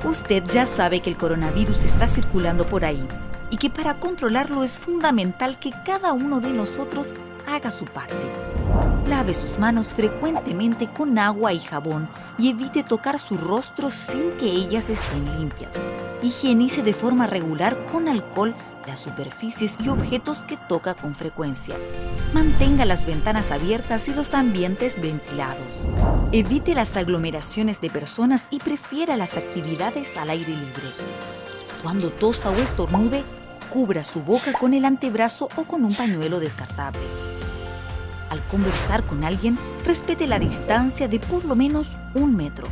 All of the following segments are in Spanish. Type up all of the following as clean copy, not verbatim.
Usted ya sabe que el coronavirus está circulando por ahí y que para controlarlo es fundamental que cada uno de nosotros haga su parte. Lave sus manos frecuentemente con agua y jabón y evite tocar su rostro sin que ellas estén limpias. Higienice de forma regular con alcohol las superficies y objetos que toca con frecuencia. Mantenga las ventanas abiertas y los ambientes ventilados. Evite las aglomeraciones de personas y prefiera las actividades al aire libre. Cuando tosa o estornude, cubra su boca con el antebrazo o con un pañuelo descartable. Al conversar con alguien, respete la distancia de por lo menos 1 metro.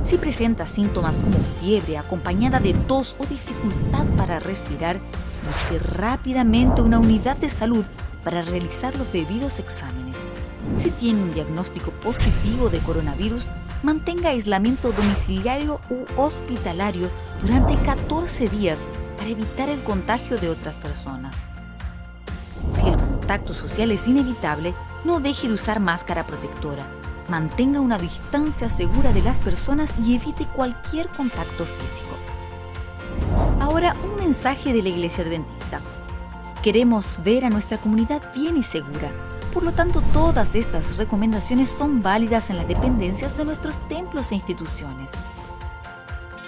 Si presenta síntomas como fiebre acompañada de tos o dificultad para respirar, busque rápidamente una unidad de salud para realizar los debidos exámenes. Si tiene un diagnóstico positivo de coronavirus, mantenga aislamiento domiciliario u hospitalario durante 14 días para evitar el contagio de otras personas. Si el contacto social es inevitable, no deje de usar máscara protectora. Mantenga una distancia segura de las personas y evite cualquier contacto físico. Ahora, un mensaje de la Iglesia Adventista. Queremos ver a nuestra comunidad bien y segura. Por lo tanto, todas estas recomendaciones son válidas en las dependencias de nuestros templos e instituciones.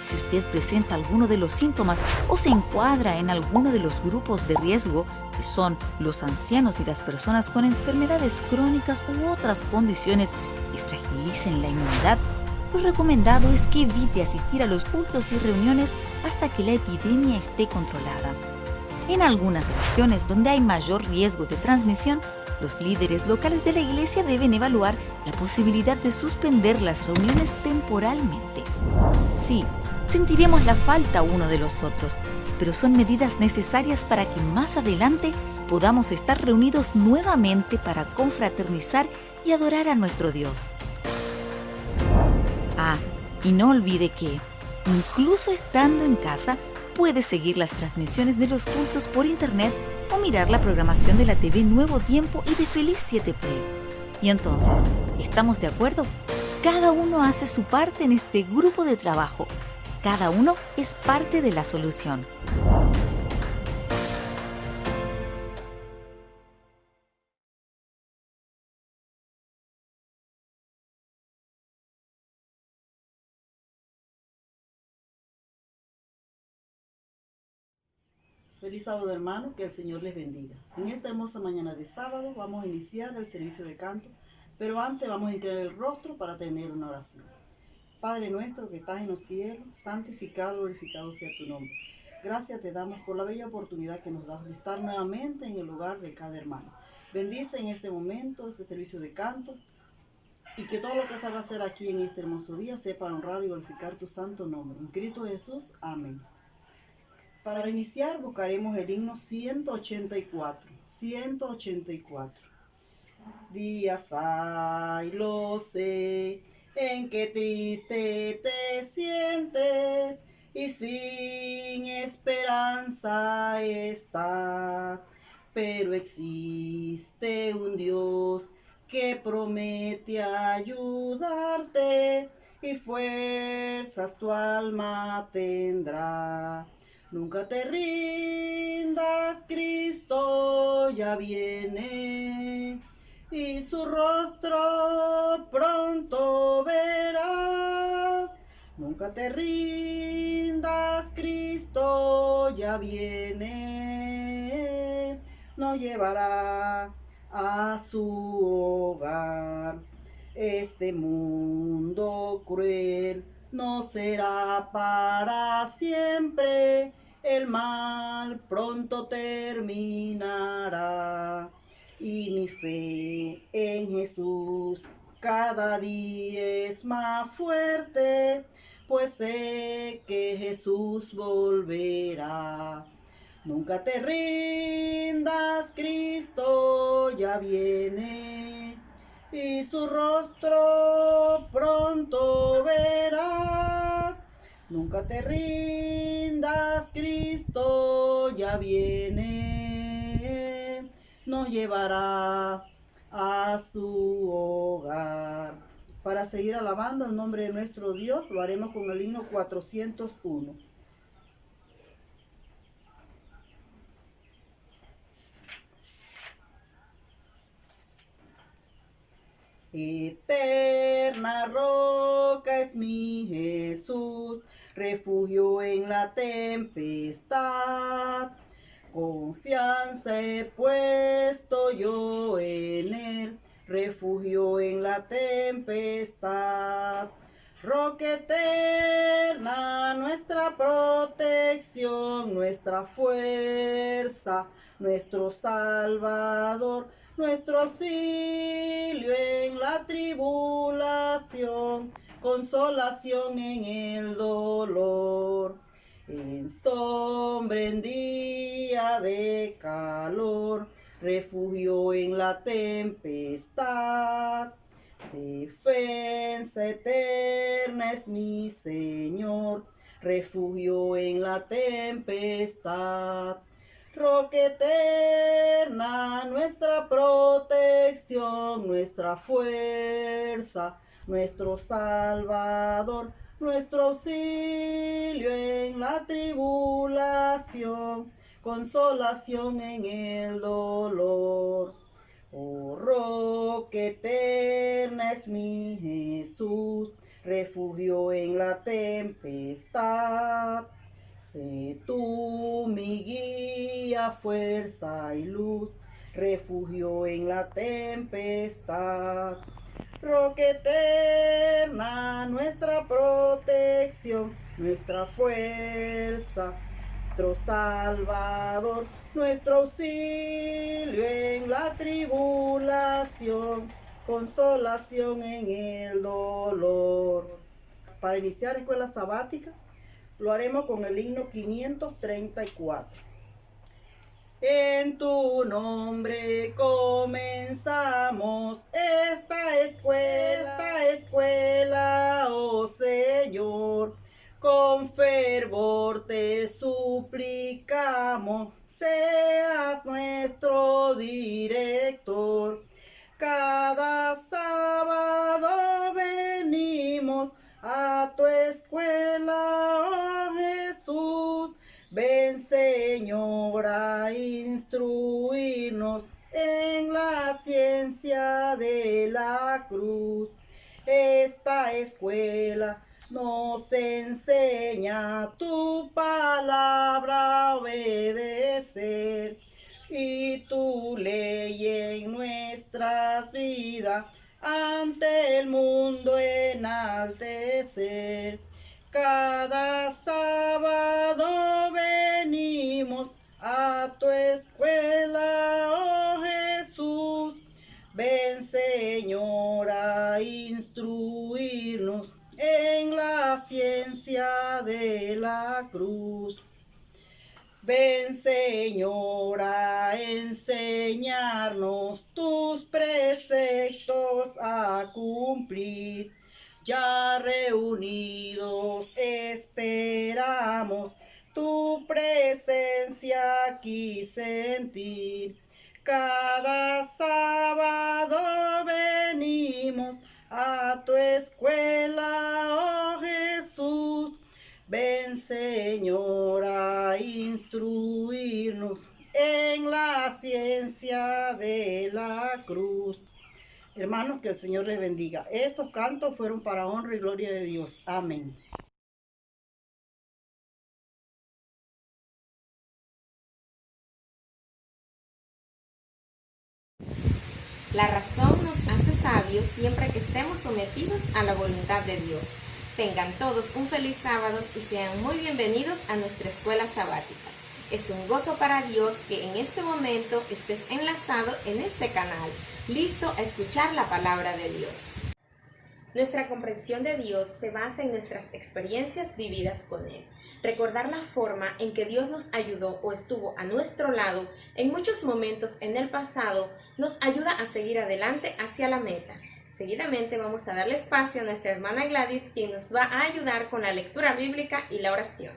Si usted presenta alguno de los síntomas o se encuadra en alguno de los grupos de riesgo, que son los ancianos y las personas con enfermedades crónicas u otras condiciones que fragilicen la inmunidad, lo recomendado es que evite asistir a los cultos y reuniones hasta que la epidemia esté controlada. En algunas regiones donde hay mayor riesgo de transmisión, los líderes locales de la iglesia deben evaluar la posibilidad de suspender las reuniones temporalmente. Sí, sentiremos la falta uno de los otros, pero son medidas necesarias para que más adelante podamos estar reunidos nuevamente para confraternizar y adorar a nuestro Dios. Y no olvide que, incluso estando en casa, puede seguir las transmisiones de los cultos por internet o mirar la programación de la TV Nuevo Tiempo y de Feliz 7 Play. Y entonces, ¿estamos de acuerdo? Cada uno hace su parte en este grupo de trabajo. Cada uno es parte de la solución. Feliz sábado, hermanos, que el Señor les bendiga. En esta hermosa mañana de sábado vamos a iniciar el servicio de canto, pero antes vamos a inclinar el rostro para tener una oración. Padre nuestro que estás en los cielos, santificado, glorificado sea tu nombre. Gracias te damos por la bella oportunidad que nos das de estar nuevamente en el lugar de cada hermano. Bendice en este momento este servicio de canto y que todo lo que se va a hacer aquí en este hermoso día sea para honrar y glorificar tu santo nombre. En Cristo Jesús, amén. Para iniciar buscaremos el himno 184. 184. Días hay, lo sé, en que triste te sientes y sin esperanza estás, pero existe un Dios que promete ayudarte y fuerzas tu alma tendrá. Nunca te rindas, Cristo ya viene, y su rostro pronto verás. Nunca te rindas, Cristo ya viene, nos llevará a su hogar. Este mundo cruel no será para siempre, el mal pronto terminará. Y mi fe en Jesús cada día es más fuerte, pues sé que Jesús volverá. Nunca te rindas, Cristo ya viene, y su rostro pronto verás. Nunca te rindas, Cristo ya viene, nos llevará a su hogar. Para seguir alabando el nombre de nuestro Dios, lo haremos con el himno 401. Eterna roca es mi Jesús, refugio en la tempestad. Confianza he puesto yo en él, refugio en la tempestad. Roca eterna, nuestra protección, nuestra fuerza, nuestro Salvador, nuestro auxilio en la tribulación, consolación en el dolor. En sombra en día de calor, refugio en la tempestad. Defensa eterna es mi Señor, refugio en la tempestad. Roca eterna, nuestra protección, nuestra fuerza, nuestro Salvador, nuestro auxilio en la tribulación, consolación en el dolor. Oh, roca eterna es mi Jesús, refugio en la tempestad. Sé tú mi guía, fuerza y luz, refugio en la tempestad. Roca eterna, nuestra protección, nuestra fuerza, nuestro Salvador, nuestro auxilio en la tribulación, consolación en el dolor. Para iniciar escuela sabática, lo haremos con el himno 534. En tu nombre comenzamos esta escuela, oh Señor. Con fervor te suplicamos, seas nuestro director. Cada sábado venimos a tu escuela, oh Jesús. Ven, Señor, a instruirnos en la ciencia de la cruz. Esta escuela nos enseña tu palabra a obedecer y tu ley en nuestras vidas ante el mundo enaltecer. Cada sábado venimos a tu escuela, oh Jesús. Ven, Señor, a instruirnos en la ciencia de la cruz. Ven, Señor, a enseñarnos tus preceptos a cumplir. Ya reunidos esperamos tu presencia aquí sentir. Cada sábado venimos a tu escuela, oh Jesús. Ven, Señor, a instruirnos en la ciencia de la cruz. Hermanos, que el Señor les bendiga. Estos cantos fueron para honra y gloria de Dios. Amén. La razón nos hace sabios siempre que estemos sometidos a la voluntad de Dios. Tengan todos un feliz sábado y sean muy bienvenidos a nuestra escuela sabática. Es un gozo para Dios que en este momento estés enlazado en este canal, listo a escuchar la palabra de Dios. Nuestra comprensión de Dios se basa en nuestras experiencias vividas con Él. Recordar la forma en que Dios nos ayudó o estuvo a nuestro lado en muchos momentos en el pasado nos ayuda a seguir adelante hacia la meta. Seguidamente vamos a darle espacio a nuestra hermana Gladys, quien nos va a ayudar con la lectura bíblica y la oración.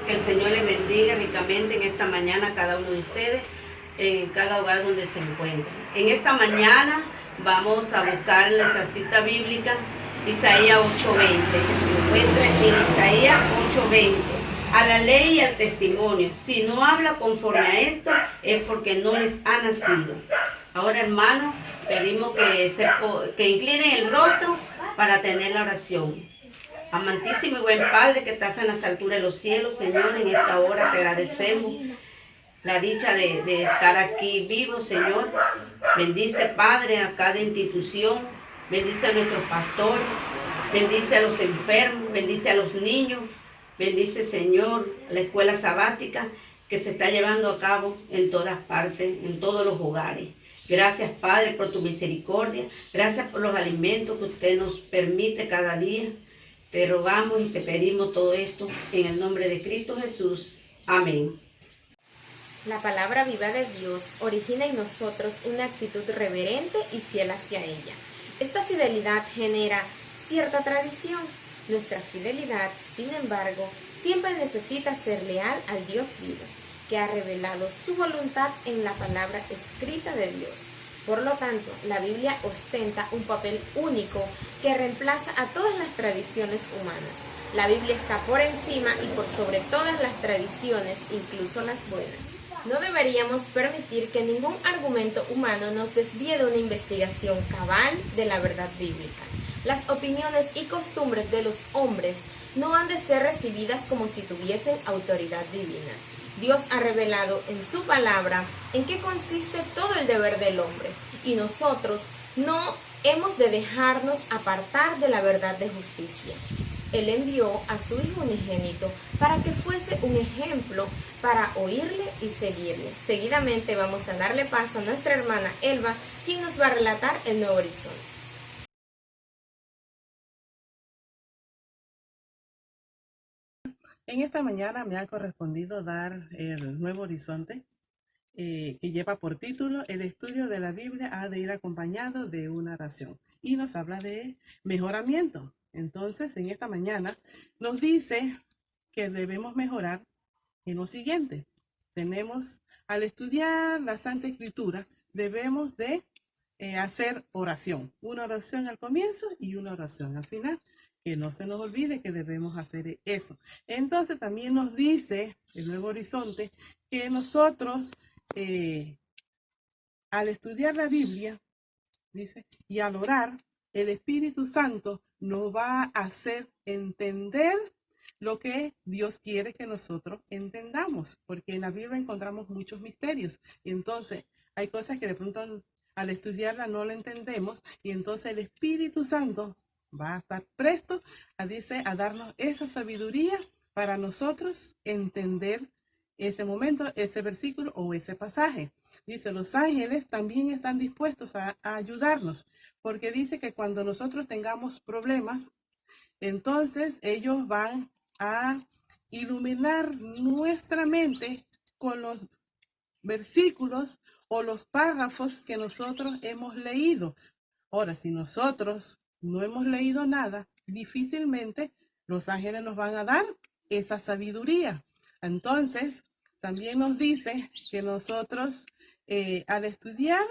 Que el Señor les bendiga ricamente en esta mañana a cada uno de ustedes. en cada hogar donde se encuentren. En esta mañana vamos a buscar nuestra cita bíblica, Isaías 8:20, que se encuentra en Isaías 8:20. A la ley y al testimonio. Si no habla conforme a esto, es porque no les ha nacido. Ahora, hermanos, pedimos que inclinen el rostro para tener la oración. Amantísimo y buen Padre que estás en las alturas de los cielos, Señor, en esta hora te agradecemos la dicha de estar aquí vivo, Señor. Bendice, Padre, a cada institución, bendice a nuestros pastores, bendice a los enfermos, bendice a los niños, bendice, Señor, la escuela sabática que se está llevando a cabo en todas partes, en todos los hogares. Gracias, Padre, por tu misericordia, gracias por los alimentos que usted nos permite cada día. Te rogamos y te pedimos todo esto en el nombre de Cristo Jesús. Amén. La palabra viva de Dios origina en nosotros una actitud reverente y fiel hacia ella. Esta fidelidad genera cierta tradición. Nuestra fidelidad, sin embargo, siempre necesita ser leal al Dios vivo, que ha revelado su voluntad en la palabra escrita de Dios. Por lo tanto, la Biblia ostenta un papel único que reemplaza a todas las tradiciones humanas. La Biblia está por encima y por sobre todas las tradiciones, incluso las buenas. No deberíamos permitir que ningún argumento humano nos desvíe de una investigación cabal de la verdad bíblica. Las opiniones y costumbres de los hombres no han de ser recibidas como si tuviesen autoridad divina. Dios ha revelado en su palabra en qué consiste todo el deber del hombre, y nosotros no hemos de dejarnos apartar de la verdad de justicia. Él envió a su Hijo unigénito para que fuese un ejemplo para oírle y seguirle. Seguidamente vamos a darle paso a nuestra hermana Elba, quien nos va a relatar el Nuevo Horizonte. En esta mañana me ha correspondido dar el Nuevo Horizonte, que lleva por título El estudio de la Biblia ha de ir acompañado de una oración, y nos habla de mejoramiento. Entonces, en esta mañana nos dice que debemos mejorar en lo siguiente. Al estudiar la Santa Escritura, debemos de hacer oración. Una oración al comienzo y una oración al final. Que no se nos olvide que debemos hacer eso. Entonces también nos dice el Nuevo Horizonte que nosotros al estudiar la Biblia, dice, y al orar, el Espíritu Santo nos va a hacer entender lo que Dios quiere que nosotros entendamos, porque en la Biblia encontramos muchos misterios. Y entonces hay cosas que de pronto al estudiarla no la entendemos, y entonces el Espíritu Santo va a estar presto a darnos esa sabiduría para nosotros entender ese momento, ese versículo o ese pasaje. Dice, los ángeles también están dispuestos a ayudarnos, porque dice que cuando nosotros tengamos problemas, entonces ellos van a iluminar nuestra mente con los versículos o los párrafos que nosotros hemos leído. Ahora, si nosotros no hemos leído nada, difícilmente los ángeles nos van a dar esa sabiduría. Entonces, también nos dice que nosotros al estudiar,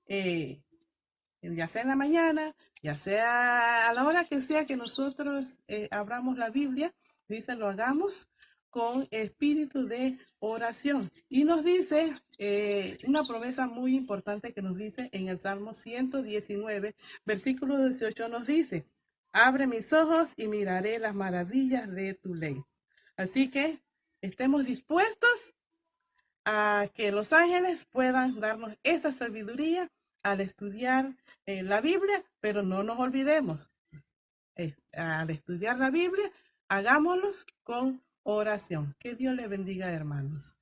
ya sea en la mañana, ya sea a la hora que sea que nosotros abramos la Biblia, dice, lo hagamos con espíritu de oración. Y nos dice una promesa muy importante que nos dice en el Salmo 119, versículo 18, nos dice, abre mis ojos y miraré las maravillas de tu ley. Así que estemos dispuestos a que los ángeles puedan darnos esa sabiduría al estudiar la Biblia, pero no nos olvidemos, al estudiar la Biblia, hagámoslos con oración. Que Dios les bendiga, hermanos.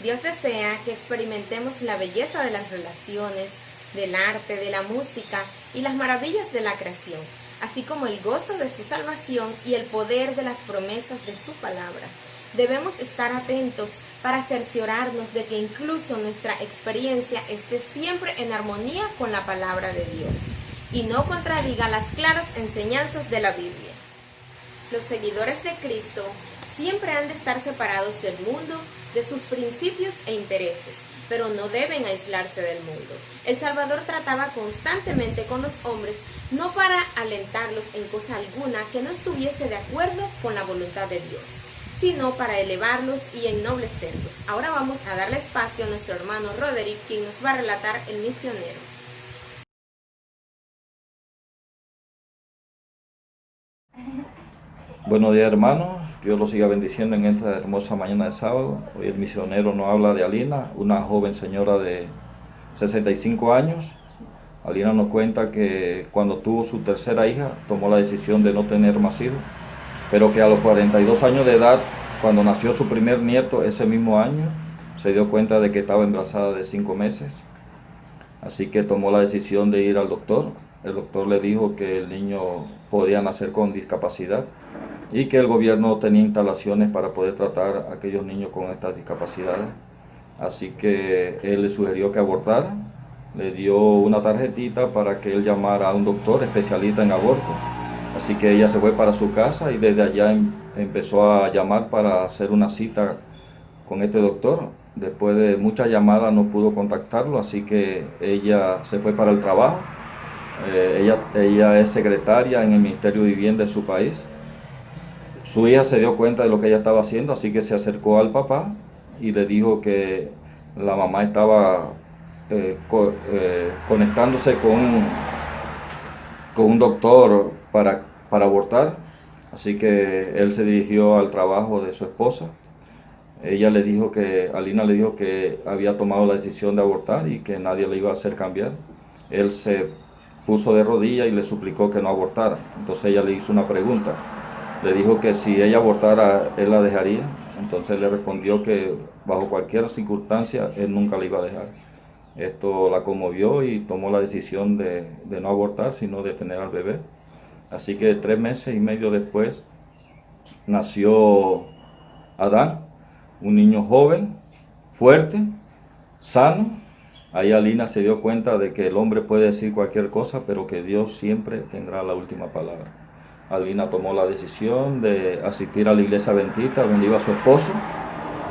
Dios desea que experimentemos la belleza de las relaciones, del arte, de la música y las maravillas de la creación, así como el gozo de su salvación y el poder de las promesas de su palabra. Debemos estar atentos para cerciorarnos de que incluso nuestra experiencia esté siempre en armonía con la palabra de Dios y no contradiga las claras enseñanzas de la Biblia. Los seguidores de Cristo siempre han de estar separados del mundo de sus principios e intereses, pero no deben aislarse del mundo. El Salvador trataba constantemente con los hombres, no para alentarlos en cosa alguna que no estuviese de acuerdo con la voluntad de Dios, sino para elevarlos y ennoblecerlos. Ahora vamos a darle espacio a nuestro hermano Roderick, quien nos va a relatar El Misionero. Buenos días, hermanos. Dios los siga bendiciendo en esta hermosa mañana de sábado. Hoy el misionero nos habla de Alina, una joven señora de 65 años. Alina nos cuenta que cuando tuvo su tercera hija, tomó la decisión de no tener más hijos, pero que a los 42 años de edad, cuando nació su primer nieto ese mismo año, se dio cuenta de que estaba embarazada de 5 meses. Así que tomó la decisión de ir al doctor. El doctor le dijo que el niño podía nacer con discapacidad y que el gobierno tenía instalaciones para poder tratar a aquellos niños con estas discapacidades. Así que él le sugirió que abortara, le dio una tarjetita para que él llamara a un doctor especialista en abortos. Así que ella se fue para su casa y desde allá empezó a llamar para hacer una cita con este doctor. Después de muchas llamadas no pudo contactarlo, así que ella se fue para el trabajo. Ella es secretaria en el Ministerio de Vivienda de su país. Su hija se dio cuenta de lo que ella estaba haciendo, así que se acercó al papá y le dijo que la mamá estaba conectándose con un doctor para abortar. Así que él se dirigió al trabajo de su esposa. Alina le dijo que había tomado la decisión de abortar y que nadie le iba a hacer cambiar. Él se puso de rodillas y le suplicó que no abortara. Entonces ella le hizo una pregunta. Le dijo que si ella abortara, él la dejaría. Entonces le respondió que bajo cualquier circunstancia, él nunca la iba a dejar. Esto la conmovió y tomó la decisión de no abortar, sino de tener al bebé. Así que 3 meses y medio después nació Adán, un niño joven, fuerte, sano. Ahí Alina se dio cuenta de que el hombre puede decir cualquier cosa, pero que Dios siempre tendrá la última palabra. Alina tomó la decisión de asistir a la iglesia bendita, donde iba su esposo.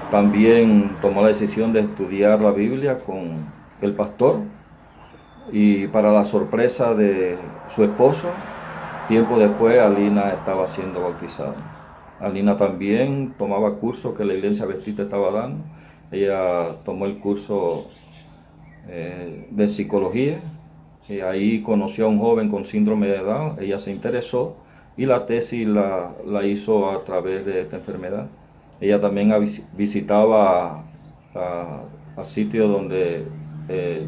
También tomó la decisión de estudiar la Biblia con el pastor. Y para la sorpresa de su esposo, tiempo después Alina estaba siendo bautizada. Alina también tomaba cursos que la iglesia bendita estaba dando. Ella tomó el curso de psicología. Y ahí conoció a un joven con síndrome de Down. Ella se interesó y la tesis la hizo a través de esta enfermedad. Ella también visitaba a sitios donde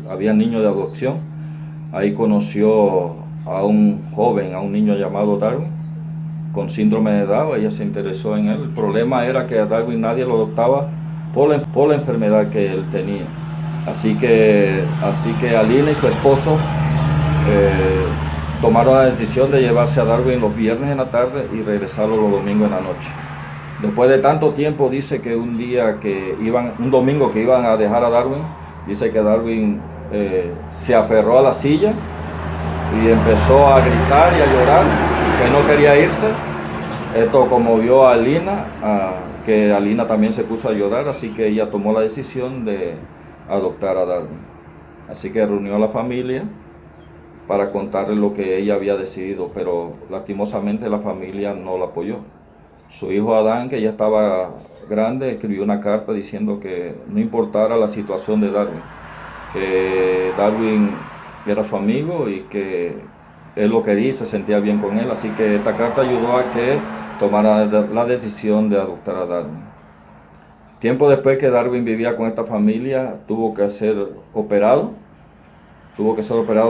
había niños de adopción. Ahí conoció a un joven, a un niño llamado Darwin, con síndrome de Down. Ella se interesó en él. El problema era que a Darwin nadie lo adoptaba por la enfermedad que él tenía. Así que Alina y su esposo tomaron la decisión de llevarse a Darwin los viernes en la tarde y regresarlo los domingos en la noche. Después de tanto tiempo, dice que un domingo que iban a dejar a Darwin, dice que Darwin se aferró a la silla y empezó a gritar y a llorar, que no quería irse. Esto conmovió a Alina, que Alina también se puso a llorar, así que ella tomó la decisión de adoptar a Darwin. Así que reunió a la familia para contarle lo que ella había decidido, pero lastimosamente la familia no la apoyó. Su hijo Adán, que ya estaba grande, escribió una carta diciendo que no importara la situación de Darwin, que Darwin era su amigo y que él lo quería y se sentía bien con él. Así que esta carta ayudó a que tomara la decisión de adoptar a Darwin. Tiempo después que Darwin vivía con esta familia, tuvo que ser operado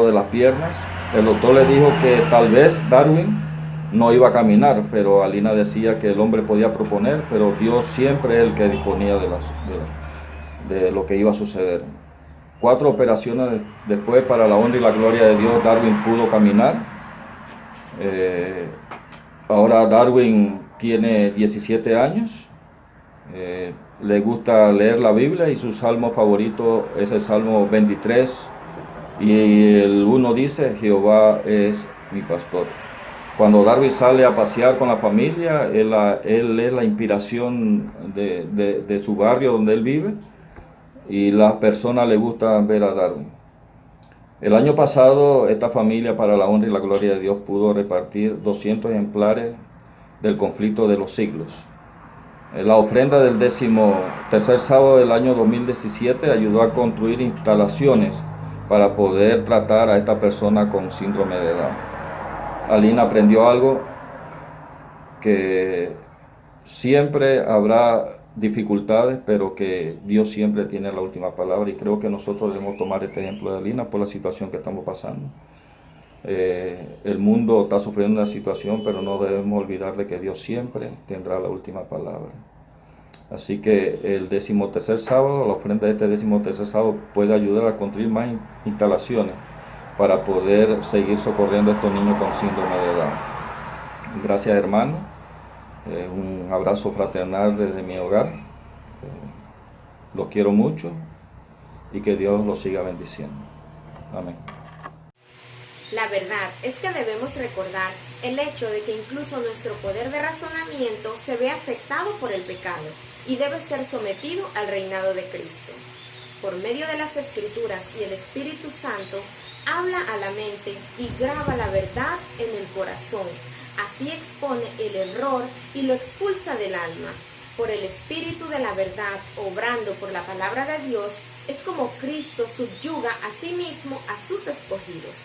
de las piernas. El doctor le dijo que tal vez Darwin no iba a caminar, pero Alina decía que el hombre podía proponer, pero Dios siempre es el que disponía de lo que iba a suceder. 4 operaciones después, para la honra y la gloria de Dios, Darwin pudo caminar. Ahora Darwin tiene 17 años. Le gusta leer la Biblia y su salmo favorito es el Salmo 23. Y el 1 dice: Jehová es mi pastor. Cuando Darby sale a pasear con la familia, él es la inspiración de su barrio donde él vive, y las personas le gusta ver a Darby. El año pasado, esta familia, para la honra y la gloria de Dios, pudo repartir 200 ejemplares del conflicto de los siglos. La ofrenda del 13º sábado del año 2017 ayudó a construir instalaciones para poder tratar a esta persona con síndrome de Down. Alina aprendió algo, que siempre habrá dificultades, pero que Dios siempre tiene la última palabra, y creo que nosotros debemos tomar este ejemplo de Alina por la situación que estamos pasando. El mundo está sufriendo una situación, pero no debemos olvidar de que Dios siempre tendrá la última palabra. Así que el 13º sábado, la ofrenda de este 13º sábado puede ayudar a construir más instalaciones para poder seguir socorriendo a estos niños con síndrome de Down. Gracias, hermano. Un abrazo fraternal desde mi hogar. Los quiero mucho y que Dios los siga bendiciendo. Amén. La verdad es que debemos recordar el hecho de que incluso nuestro poder de razonamiento se ve afectado por el pecado y debe ser sometido al reinado de Cristo. Por medio de las Escrituras y el Espíritu Santo, habla a la mente y graba la verdad en el corazón. Así expone el error y lo expulsa del alma. Por el Espíritu de la verdad, obrando por la palabra de Dios, es como Cristo subyuga a sí mismo a sus escogidos.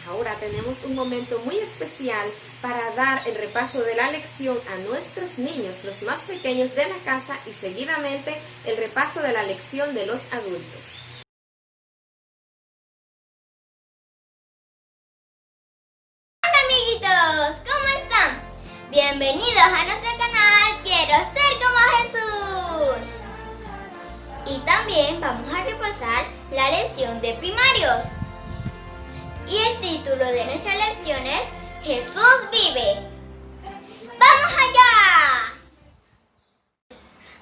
Ahora tenemos un momento muy especial para dar el repaso de la lección a nuestros niños, los más pequeños de la casa, y seguidamente el repaso de la lección de los adultos. Hola amiguitos, ¿cómo están? Bienvenidos a nuestro canal Quiero Ser Como Jesús. Y también vamos a repasar la lección de primarios. Y el título de nuestra lección es Jesús vive. ¡Vamos allá!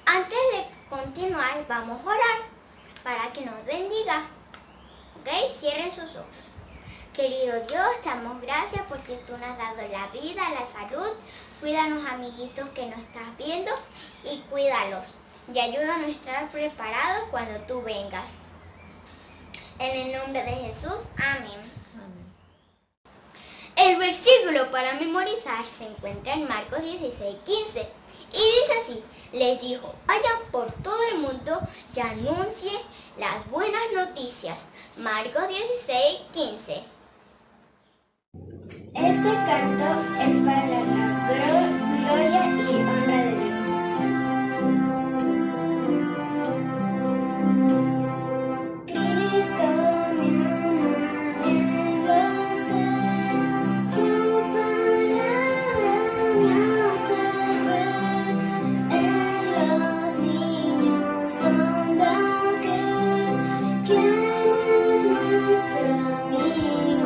Antes de continuar, vamos a orar para que nos bendiga. ¿Ok? Cierren sus ojos. Querido Dios, te damos gracias porque tú nos has dado la vida, la salud. Cuídanos, amiguitos que nos estás viendo, y cuídalos. Y ayúdanos a estar preparados cuando tú vengas. En el nombre de Jesús, amén. El versículo para memorizar se encuentra en Marcos 16:15 y dice así: les dijo, vayan por todo el mundo y anuncien las buenas noticias. Marcos 16:15. Este canto es para la gloria y honra de Dios. ¿Quién es nuestro amigo?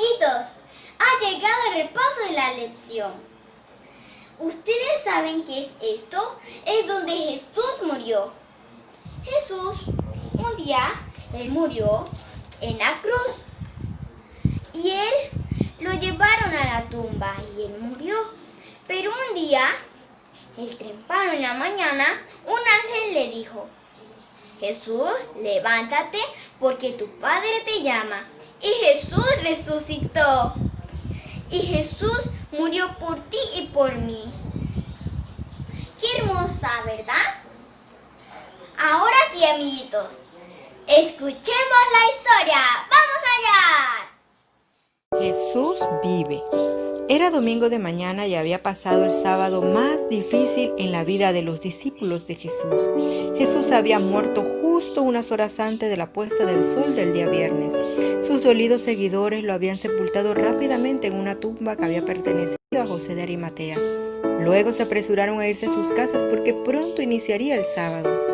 amiguitos, ha llegado el repaso de la lección. ¿Ustedes saben qué es esto? Es donde Jesús murió. Jesús, un día, Él murió en la cruz. Y Él lo llevaron a la tumba y Él murió. Pero un día, el temprano en la mañana, un ángel le dijo: Jesús, levántate porque tu Padre te llama. Y Jesús resucitó. Y Jesús murió por ti y por mí. Qué hermosa, ¿verdad? Ahora sí, amiguitos, escuchemos la historia. ¡Vamos allá! Jesús vive. Era domingo de mañana y había pasado el sábado más difícil en la vida de los discípulos de Jesús. Jesús había muerto justo unas horas antes de la puesta del sol del día viernes. Sus dolidos seguidores lo habían sepultado rápidamente en una tumba que había pertenecido a José de Arimatea. Luego se apresuraron a irse a sus casas porque pronto iniciaría el sábado.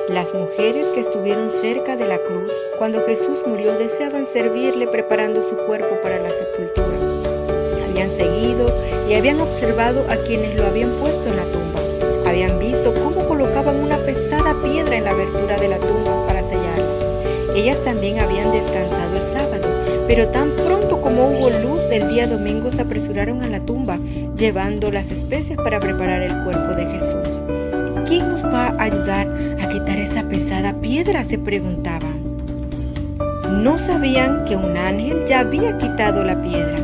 Las mujeres que estuvieron cerca de la cruz cuando Jesús murió deseaban servirle preparando su cuerpo para la sepultura. Habían seguido y habían observado a quienes lo habían puesto en la tumba. Habían visto cómo colocaban una pesada piedra en la abertura de la tumba para sellarla. Ellas también habían descansado el sábado, pero tan pronto como hubo luz el día domingo se apresuraron a la tumba, llevando las especias para preparar el cuerpo de Jesús. ¿Quién nos va a ayudar a quitar esa pesada piedra?, se preguntaban. No sabían que un ángel ya había quitado la piedra.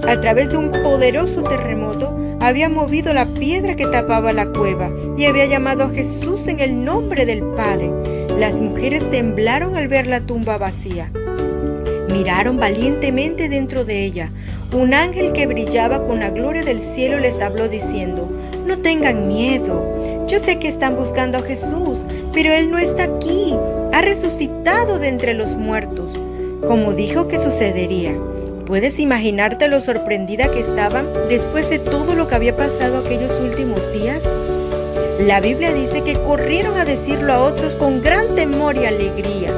A través de un poderoso terremoto, había movido la piedra que tapaba la cueva y había llamado a Jesús en el nombre del Padre. Las mujeres temblaron al ver la tumba vacía. Miraron valientemente dentro de ella. Un ángel que brillaba con la gloria del cielo les habló diciendo: no tengan miedo. Yo sé que están buscando a Jesús, pero Él no está aquí. Ha resucitado de entre los muertos, como dijo que sucedería. ¿Puedes imaginarte lo sorprendida que estaban después de todo lo que había pasado aquellos últimos días? La Biblia dice que corrieron a decirlo a otros con gran temor y alegría.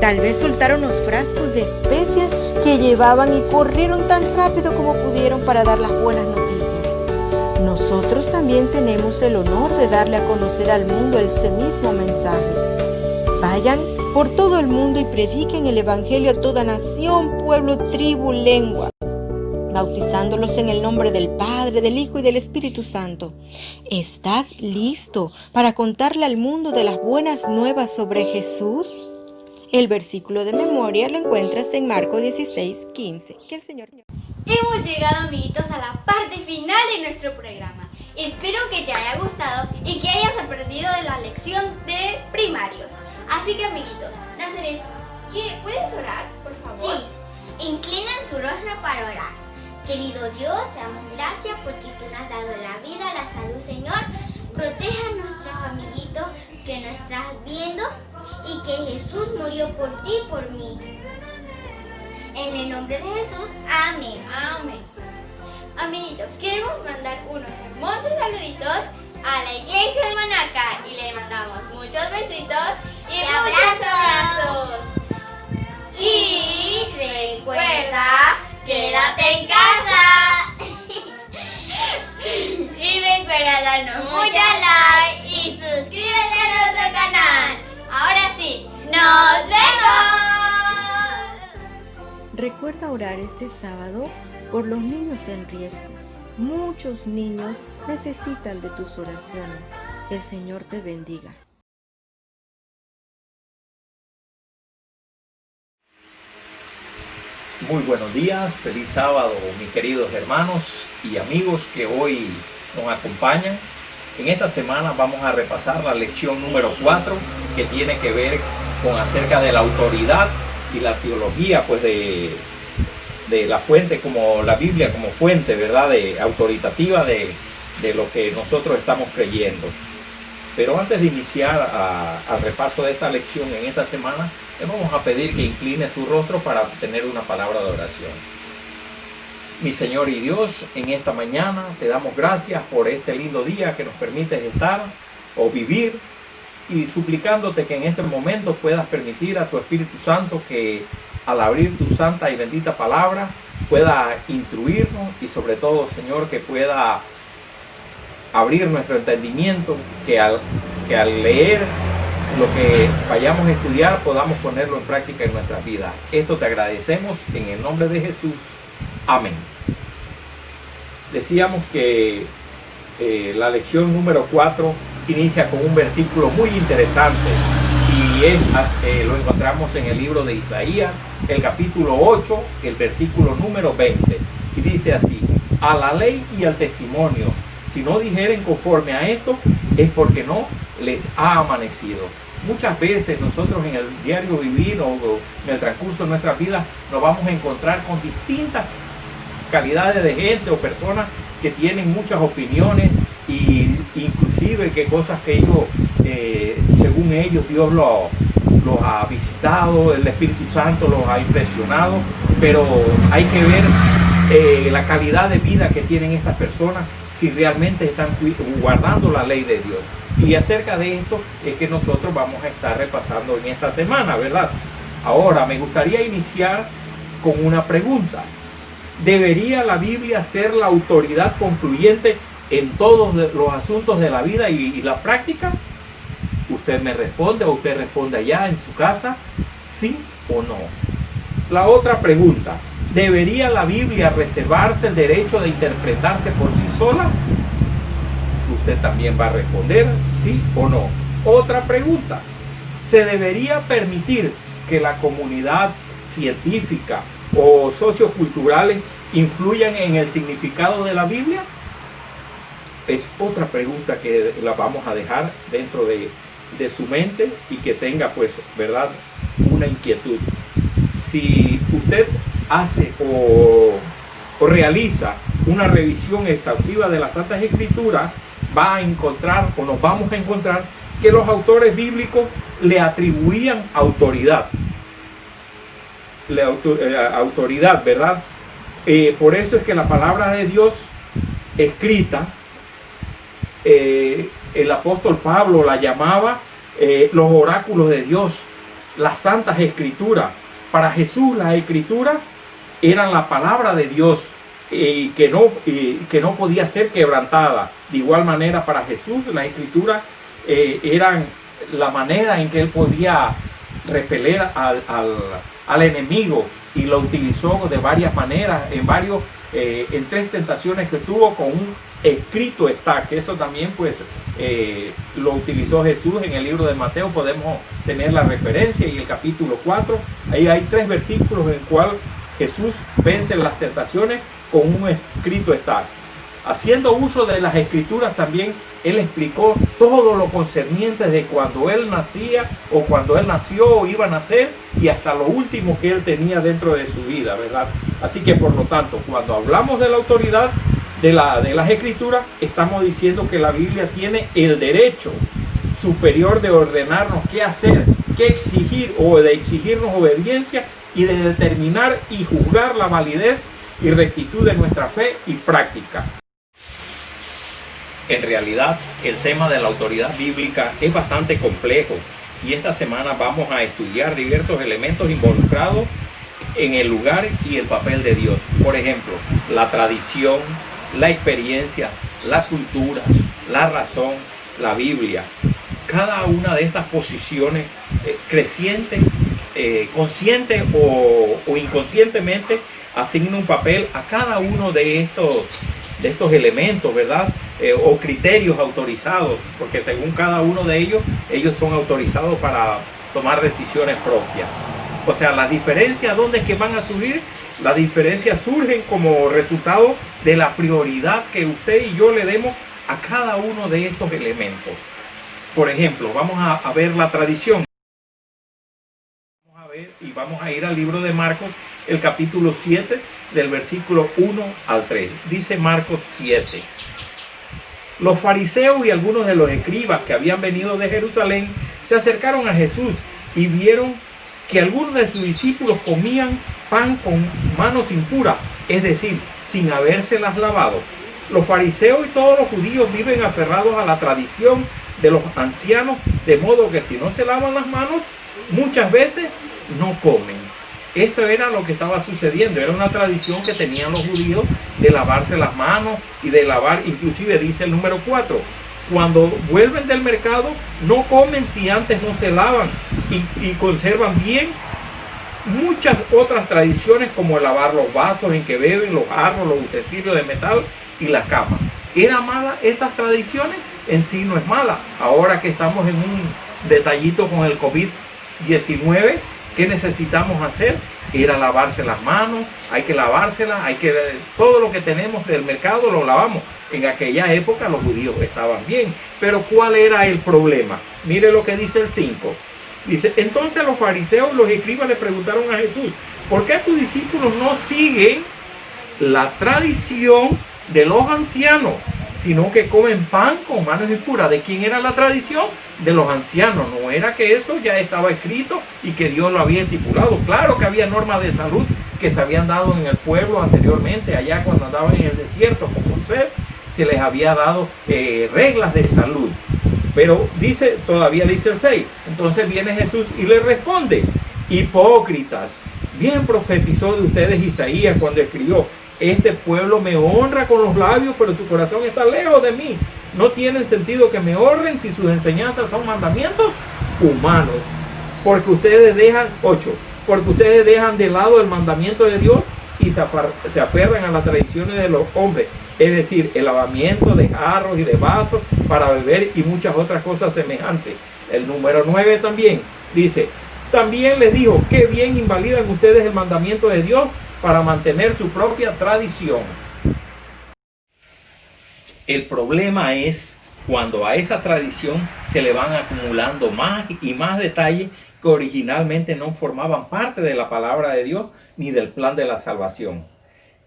Tal vez soltaron los frascos de especias que llevaban y corrieron tan rápido como pudieron para dar las buenas noticias. Nosotros también tenemos el honor de darle a conocer al mundo ese mismo mensaje. Vayan por todo el mundo y prediquen el Evangelio a toda nación, pueblo, tribu, lengua, bautizándolos en el nombre del Padre, del Hijo y del Espíritu Santo. ¿Estás listo para contarle al mundo de las buenas nuevas sobre Jesús? El versículo de memoria lo encuentras en Marcos 16:15. Que el Señor... Hemos llegado, amiguitos, a la parte final de nuestro programa. Espero que te haya gustado y que hayas aprendido de la lección de primarios. Así que, amiguitos, Nazaret, ¿puedes orar, por favor? Sí, inclinen su rostro para orar. Querido Dios, te damos gracias porque tú nos has dado la vida, la salud, Señor. Proteja a nuestros amiguitos que nos estás viendo y que Jesús murió por ti y por mí. En el nombre de Jesús, amén. Amén. Amiguitos, queremos mandar unos hermosos saluditos a la iglesia de Manaca y le mandamos muchos besitos y muchos abrazos. Y recuerda, quédate en casa. Y recuerda darnos mucha like y suscríbete a nuestro canal. Ahora sí, ¡nos vemos! Recuerda orar este sábado por los niños en riesgo. Muchos niños necesitan de tus oraciones. Que el Señor te bendiga. Muy buenos días, feliz sábado, mis queridos hermanos y amigos que hoy nos acompañan. En esta semana vamos a repasar la lección número 4 que tiene que ver con acerca de la autoridad y la teología, pues de la fuente, como la Biblia como fuente, ¿verdad?, autoritativa de lo que nosotros estamos creyendo. Pero antes de iniciar al repaso de esta lección en esta semana, le vamos a pedir que incline su rostro para obtener una palabra de oración. Mi Señor y Dios, en esta mañana te damos gracias por este lindo día que nos permites estar o vivir, y suplicándote que en este momento puedas permitir a tu Espíritu Santo que al abrir tu santa y bendita palabra pueda instruirnos y sobre todo, Señor, que pueda abrir nuestro entendimiento, que al leer lo que vayamos a estudiar podamos ponerlo en práctica en nuestras vidas. Esto te agradecemos en el nombre de Jesús. Amén. Decíamos que la lección número 4 inicia con un versículo muy interesante y lo encontramos en el libro de Isaías, el capítulo 8, el versículo número 20, y dice así: a la ley y al testimonio, si no dijeren conforme a esto, es porque no les ha amanecido. Muchas veces nosotros en el diario vivir o en el transcurso de nuestras vidas nos vamos a encontrar con distintas calidades de gente o personas que tienen muchas opiniones y inclusive que cosas que ellos, según ellos, Dios los ha visitado, el Espíritu Santo los ha impresionado, pero hay que ver la calidad de vida que tienen estas personas, si realmente están guardando la ley de Dios. Y acerca de esto es que nosotros vamos a estar repasando en esta semana, ¿verdad? Ahora, me gustaría iniciar con una pregunta. ¿Debería la Biblia ser la autoridad concluyente en todos los asuntos de la vida y la práctica? Usted me responde o usted responde allá en su casa, sí o no. La otra pregunta, ¿debería la Biblia reservarse el derecho de interpretarse por sí sola? Usted también va a responder sí o no. Otra pregunta, ¿se debería permitir que la comunidad científica o socioculturales influyan en el significado de la Biblia? Es otra pregunta que la vamos a dejar dentro de su mente y que tenga, pues, ¿verdad?, una inquietud. Si usted hace o realiza una revisión exhaustiva de las Santas Escrituras, va a encontrar o nos vamos a encontrar que los autores bíblicos le atribuían autoridad. Autoridad, ¿verdad? Por eso es que la palabra de Dios escrita, el apóstol Pablo la llamaba los oráculos de Dios, las Santas Escrituras. Para Jesús las Escrituras eran la palabra de Dios y que no podía ser quebrantada. De igual manera, para Jesús las Escrituras eran la manera en que él podía repeler al enemigo, y lo utilizó de varias maneras, en 3 tentaciones que tuvo. Con un escrito está, que eso también pues lo utilizó Jesús en el libro de Mateo. Podemos tener la referencia, y el capítulo 4, ahí hay 3 versículos en el cual Jesús vence las tentaciones con un escrito está. Haciendo uso de las Escrituras también, él explicó todo lo concerniente de cuando él nacía o cuando él nació o iba a nacer, y hasta lo último que él tenía dentro de su vida, ¿verdad? Así que, por lo tanto, cuando hablamos de la autoridad de las Escrituras, estamos diciendo que la Biblia tiene el derecho superior de ordenarnos qué hacer, qué exigir, o de exigirnos obediencia, y de determinar y juzgar la validez y rectitud de nuestra fe y práctica. En realidad, el tema de la autoridad bíblica es bastante complejo, y esta semana vamos a estudiar diversos elementos involucrados en el lugar y el papel de Dios. Por ejemplo, la tradición, la experiencia, la cultura, la razón, la Biblia. Cada una de estas posiciones creciente, consciente o inconscientemente, asigna un papel a cada uno de estos elementos, ¿verdad? O criterios autorizados, porque según cada uno de ellos son autorizados para tomar decisiones propias. O sea, las diferencias, ¿dónde es que van a surgir? Las diferencias surgen como resultado de la prioridad que usted y yo le demos a cada uno de estos elementos. Por ejemplo, vamos a ver la tradición. Vamos a ir al libro de Marcos, el capítulo 7, del versículo 1 al 3. Dice Marcos 7. Los fariseos y algunos de los escribas que habían venido de Jerusalén se acercaron a Jesús y vieron que algunos de sus discípulos comían pan con manos impuras, es decir, sin habérselas lavado. Los fariseos y todos los judíos viven aferrados a la tradición de los ancianos, de modo que si no se lavan las manos, muchas veces no comen. Esto era lo que estaba sucediendo, era una tradición que tenían los judíos de lavarse las manos y de lavar, inclusive dice el número 4, cuando vuelven del mercado no comen si antes no se lavan y conservan bien muchas otras tradiciones como el lavar los vasos en que beben, los jarros, los utensilios de metal y la cama. ¿Era mala estas tradiciones? En sí no es mala. Ahora que estamos en un detallito con el COVID-19, ¿qué necesitamos hacer? Ir a lavarse las manos, hay que lavárselas, todo lo que tenemos del mercado lo lavamos. En aquella época los judíos estaban bien, pero ¿cuál era el problema? Mire lo que dice el 5. Dice, entonces los fariseos y los escribas le preguntaron a Jesús, ¿por qué tus discípulos no siguen la tradición de los ancianos, sino que comen pan con manos impuras? ¿De quién era la tradición? De los ancianos. No era que eso ya estaba escrito y que Dios lo había estipulado. Claro que había normas de salud que se habían dado en el pueblo anteriormente, allá cuando andaban en el desierto con Moisés, se les había dado reglas de salud. Pero todavía dice el 6. Entonces viene Jesús y le responde, hipócritas, bien profetizó de ustedes Isaías cuando escribió, este pueblo me honra con los labios, pero su corazón está lejos de mí. No tienen sentido que me honren si sus enseñanzas son mandamientos humanos. Porque ustedes dejan, 8, porque ustedes dejan de lado el mandamiento de Dios y se aferran a las tradiciones de los hombres. Es decir, el lavamiento de jarros y de vasos para beber y muchas otras cosas semejantes. El número 9 también dice, también les dijo, qué bien invalidan ustedes el mandamiento de Dios para mantener su propia tradición. El problema es cuando a esa tradición se le van acumulando más y más detalles que originalmente no formaban parte de la palabra de Dios ni del plan de la salvación.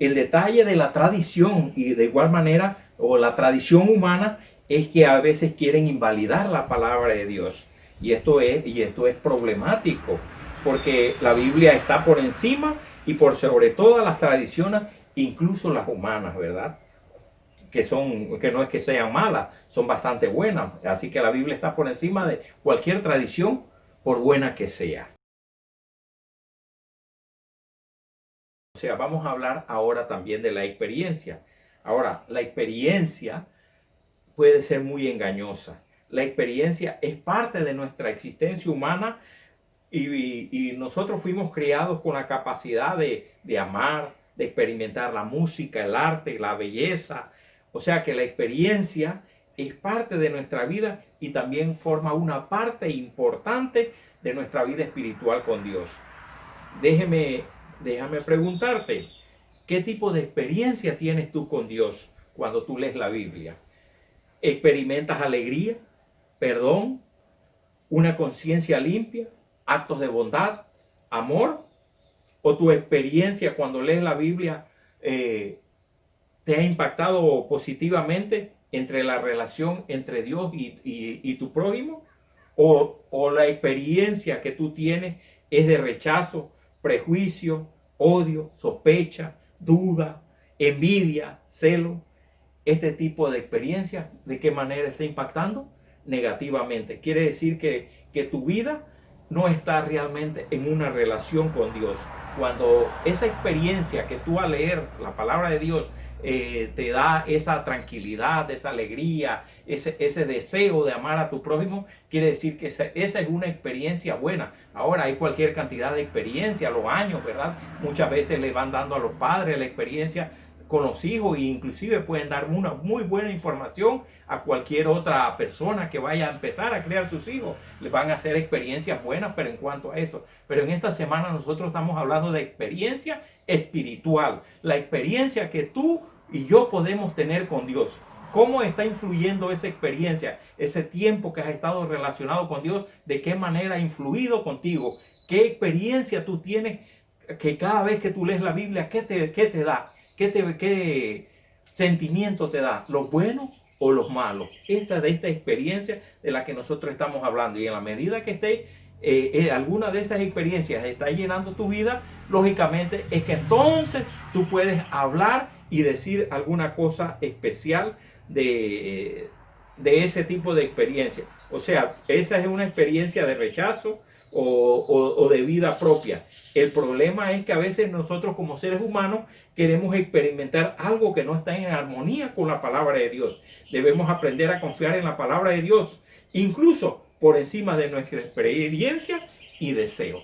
El detalle de la tradición y de igual manera, o la tradición humana, es que a veces quieren invalidar la palabra de Dios. Y esto es problemático, porque la Biblia está por encima y por sobre todas las tradiciones, incluso las humanas, ¿verdad? Que no es que sean malas, son bastante buenas. Así que la Biblia está por encima de cualquier tradición, por buena que sea. O sea, vamos a hablar ahora también de la experiencia. Ahora, la experiencia puede ser muy engañosa. La experiencia es parte de nuestra existencia humana y nosotros fuimos criados con la capacidad de amar, de experimentar la música, el arte, la belleza. O sea que la experiencia es parte de nuestra vida y también forma una parte importante de nuestra vida espiritual con Dios. Déjame preguntarte, ¿qué tipo de experiencia tienes tú con Dios cuando tú lees la Biblia? ¿Experimentas alegría, perdón, una conciencia limpia, actos de bondad, amor? ¿O tu experiencia cuando lees la Biblia te ha impactado positivamente entre la relación entre Dios y tu prójimo? ¿O la experiencia que tú tienes es de rechazo, prejuicio, odio, sospecha, duda, envidia, celo? Este tipo de experiencia, ¿de qué manera está impactando? Negativamente. Quiere decir que tu vida no está realmente en una relación con Dios. Cuando esa experiencia que tú al leer la palabra de Dios te da esa tranquilidad, esa alegría, ese deseo de amar a tu prójimo, quiere decir que esa es una experiencia buena. Ahora hay cualquier cantidad de experiencia, los años, ¿verdad? Muchas veces le van dando a los padres la experiencia con los hijos e inclusive pueden dar una muy buena información a cualquier otra persona que vaya a empezar a criar sus hijos. Le van a hacer experiencias buenas, pero en cuanto a eso. Pero en esta semana nosotros estamos hablando de experiencia espiritual. La experiencia que tú y yo podemos tener con Dios. ¿Cómo está influyendo esa experiencia? Ese tiempo que has estado relacionado con Dios, ¿de qué manera ha influido contigo? ¿Qué experiencia tú tienes que cada vez que tú lees la Biblia, qué te da? ¿Qué sentimiento te da? ¿Los buenos o los malos? Esta experiencia de la que nosotros estamos hablando. Y en la medida que esté alguna de esas experiencias está llenando tu vida, lógicamente es que entonces tú puedes hablar y decir alguna cosa especial de ese tipo de experiencia. O sea, esa es una experiencia de rechazo, o de vida propia. El problema es que a veces nosotros como seres humanos queremos experimentar algo que no está en armonía con la palabra de Dios. Debemos aprender a confiar en la palabra de Dios, incluso por encima de nuestra experiencia y deseo.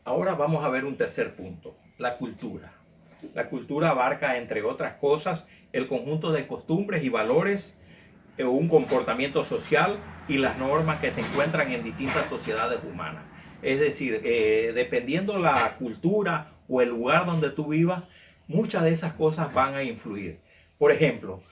Ahora vamos a ver un tercer punto, la cultura. La cultura abarca, entre otras cosas, el conjunto de costumbres y valores, un comportamiento social y las normas que se encuentran en distintas sociedades humanas. Es decir, dependiendo la cultura o el lugar donde tú vivas, muchas de esas cosas van a influir. Por ejemplo,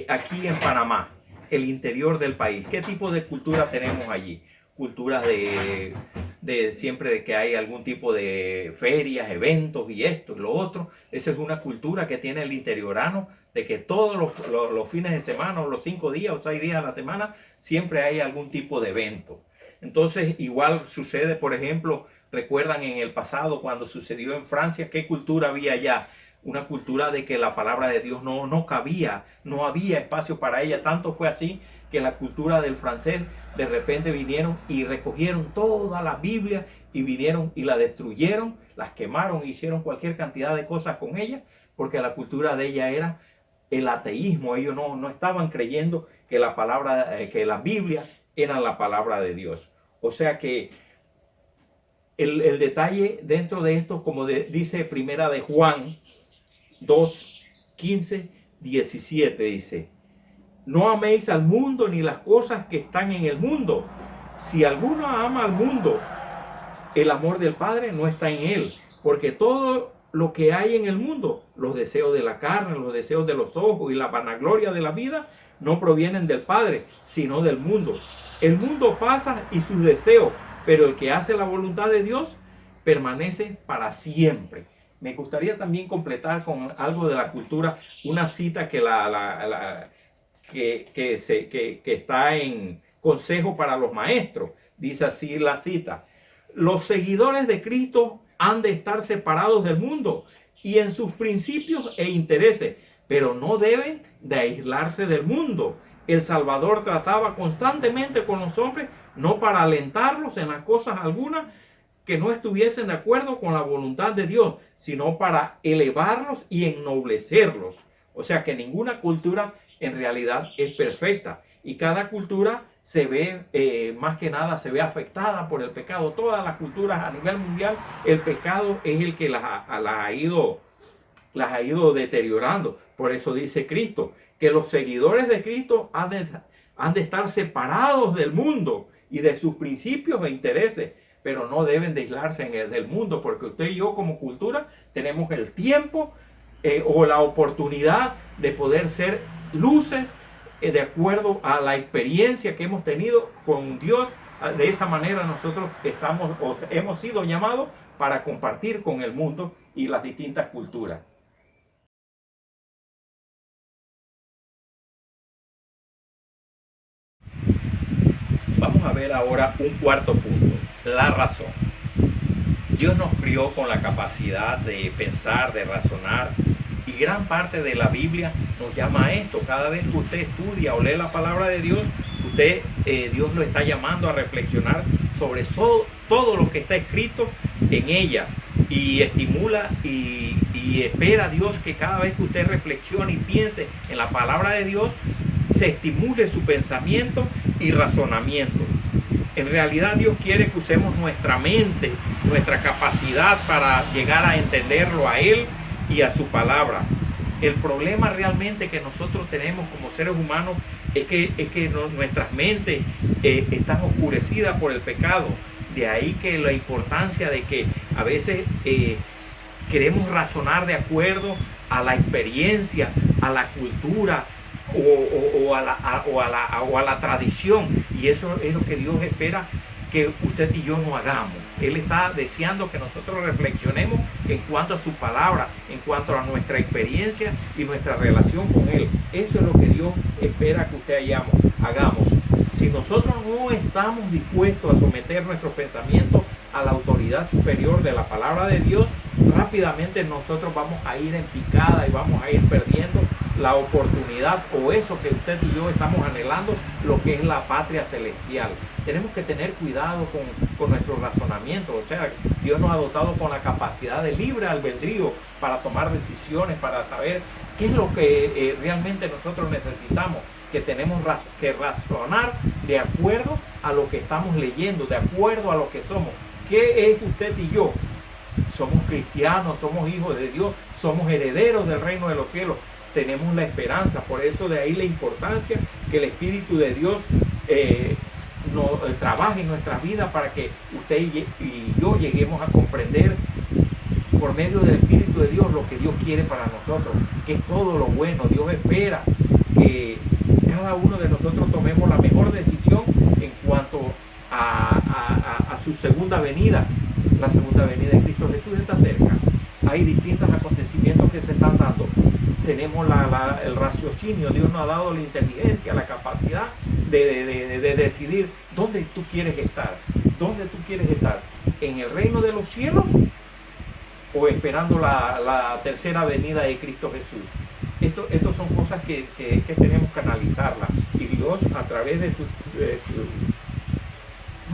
aquí en Panamá, el interior del país, ¿qué tipo de cultura tenemos allí? Culturas de siempre de que hay algún tipo de ferias, eventos y esto y lo otro. Esa es una cultura que tiene el interiorano, de que todos los fines de semana o los 5 días o 6 días a la semana siempre hay algún tipo de evento. Entonces igual sucede, por ejemplo, recuerdan en el pasado cuando sucedió en Francia, ¿qué cultura había allá? Una cultura de que la palabra de Dios no cabía, no había espacio para ella. Tanto fue así que la cultura del francés de repente vinieron y recogieron toda la Biblia y vinieron y la destruyeron, las quemaron, hicieron cualquier cantidad de cosas con ella, porque la cultura de ella era el ateísmo. Ellos no estaban creyendo que la palabra, que la Biblia era la palabra de Dios. O sea que el detalle dentro de esto, como dice Primera de Juan 2, 15, 17, dice: no améis al mundo ni las cosas que están en el mundo. Si alguno ama al mundo, el amor del Padre no está en él. Porque todo lo que hay en el mundo, los deseos de la carne, los deseos de los ojos y la vanagloria de la vida, no provienen del Padre, sino del mundo. El mundo pasa y sus deseos, pero el que hace la voluntad de Dios permanece para siempre. Me gustaría también completar con algo de la cultura, una cita que que está en Consejo para los Maestros. Dice así la cita: los seguidores de Cristo han de estar separados del mundo y en sus principios e intereses, pero no deben de aislarse del mundo. El Salvador trataba constantemente con los hombres, no para alentarlos en las cosas algunas que no estuviesen de acuerdo con la voluntad de Dios, sino para elevarlos y ennoblecerlos. O sea que ninguna cultura en realidad es perfecta, y cada cultura se ve, más que nada, se ve afectada por el pecado. Todas las culturas a nivel mundial, el pecado es el que las ha ido deteriorando. Por eso dice Cristo que los seguidores de Cristo han de estar separados del mundo y de sus principios e intereses, pero no deben de aislarse del mundo, porque usted y yo como cultura tenemos el tiempo o la oportunidad de poder ser luces de acuerdo a la experiencia que hemos tenido con Dios. De esa manera nosotros hemos sido llamados para compartir con el mundo y las distintas culturas. Vamos a ver ahora un cuarto punto, la razón. Dios nos crió con la capacidad de pensar, de razonar, y gran parte de la Biblia nos llama a esto. Cada vez que usted estudia o lee la palabra de Dios, Dios lo está llamando a reflexionar sobre todo lo que está escrito en ella, y estimula y espera a Dios que cada vez que usted reflexione y piense en la palabra de Dios, se estimule su pensamiento y razonamiento. En realidad Dios quiere que usemos nuestra mente, nuestra capacidad para llegar a entenderlo a Él y a su palabra. El problema realmente que nosotros tenemos como seres humanos es que nuestras mentes están oscurecidas por el pecado. De ahí que la importancia de que a veces queremos razonar de acuerdo a la experiencia, a la cultura o a la tradición, y eso es lo que Dios espera que usted y yo no hagamos. Él está deseando que nosotros reflexionemos en cuanto a su palabra, en cuanto a nuestra experiencia y nuestra relación con Él. Eso es lo que Dios espera que usted hagamos. Si nosotros no estamos dispuestos a someter nuestros pensamientos a la autoridad superior de la palabra de Dios, rápidamente nosotros vamos a ir en picada y vamos a ir perdiendo la oportunidad o eso que usted y yo estamos anhelando, lo que es la patria celestial. Tenemos que tener cuidado con nuestro razonamiento. O sea, Dios nos ha dotado con la capacidad de libre albedrío para tomar decisiones, para saber qué es lo que realmente nosotros necesitamos, que tenemos que razonar de acuerdo a lo que estamos leyendo, de acuerdo a lo que somos. ¿Qué es usted y yo? Somos cristianos, somos hijos de Dios, somos herederos del reino de los cielos, tenemos la esperanza. Por eso de ahí la importancia que el Espíritu de Dios trabaje en nuestras vidas para que usted y yo lleguemos a comprender por medio del Espíritu de Dios lo que Dios quiere para nosotros, que es todo lo bueno. Dios espera que cada uno de nosotros tomemos la mejor decisión en cuanto a su segunda venida. La segunda venida de Cristo Jesús está cerca. Hay distintos acontecimientos que se están dando. Tenemos el raciocinio. Dios nos ha dado la inteligencia, la capacidad de decidir dónde tú quieres estar. ¿Dónde tú quieres estar? ¿En el reino de los cielos o esperando la tercera venida de Cristo Jesús? Esto son cosas que tenemos que analizarlas. Y Dios, a través de su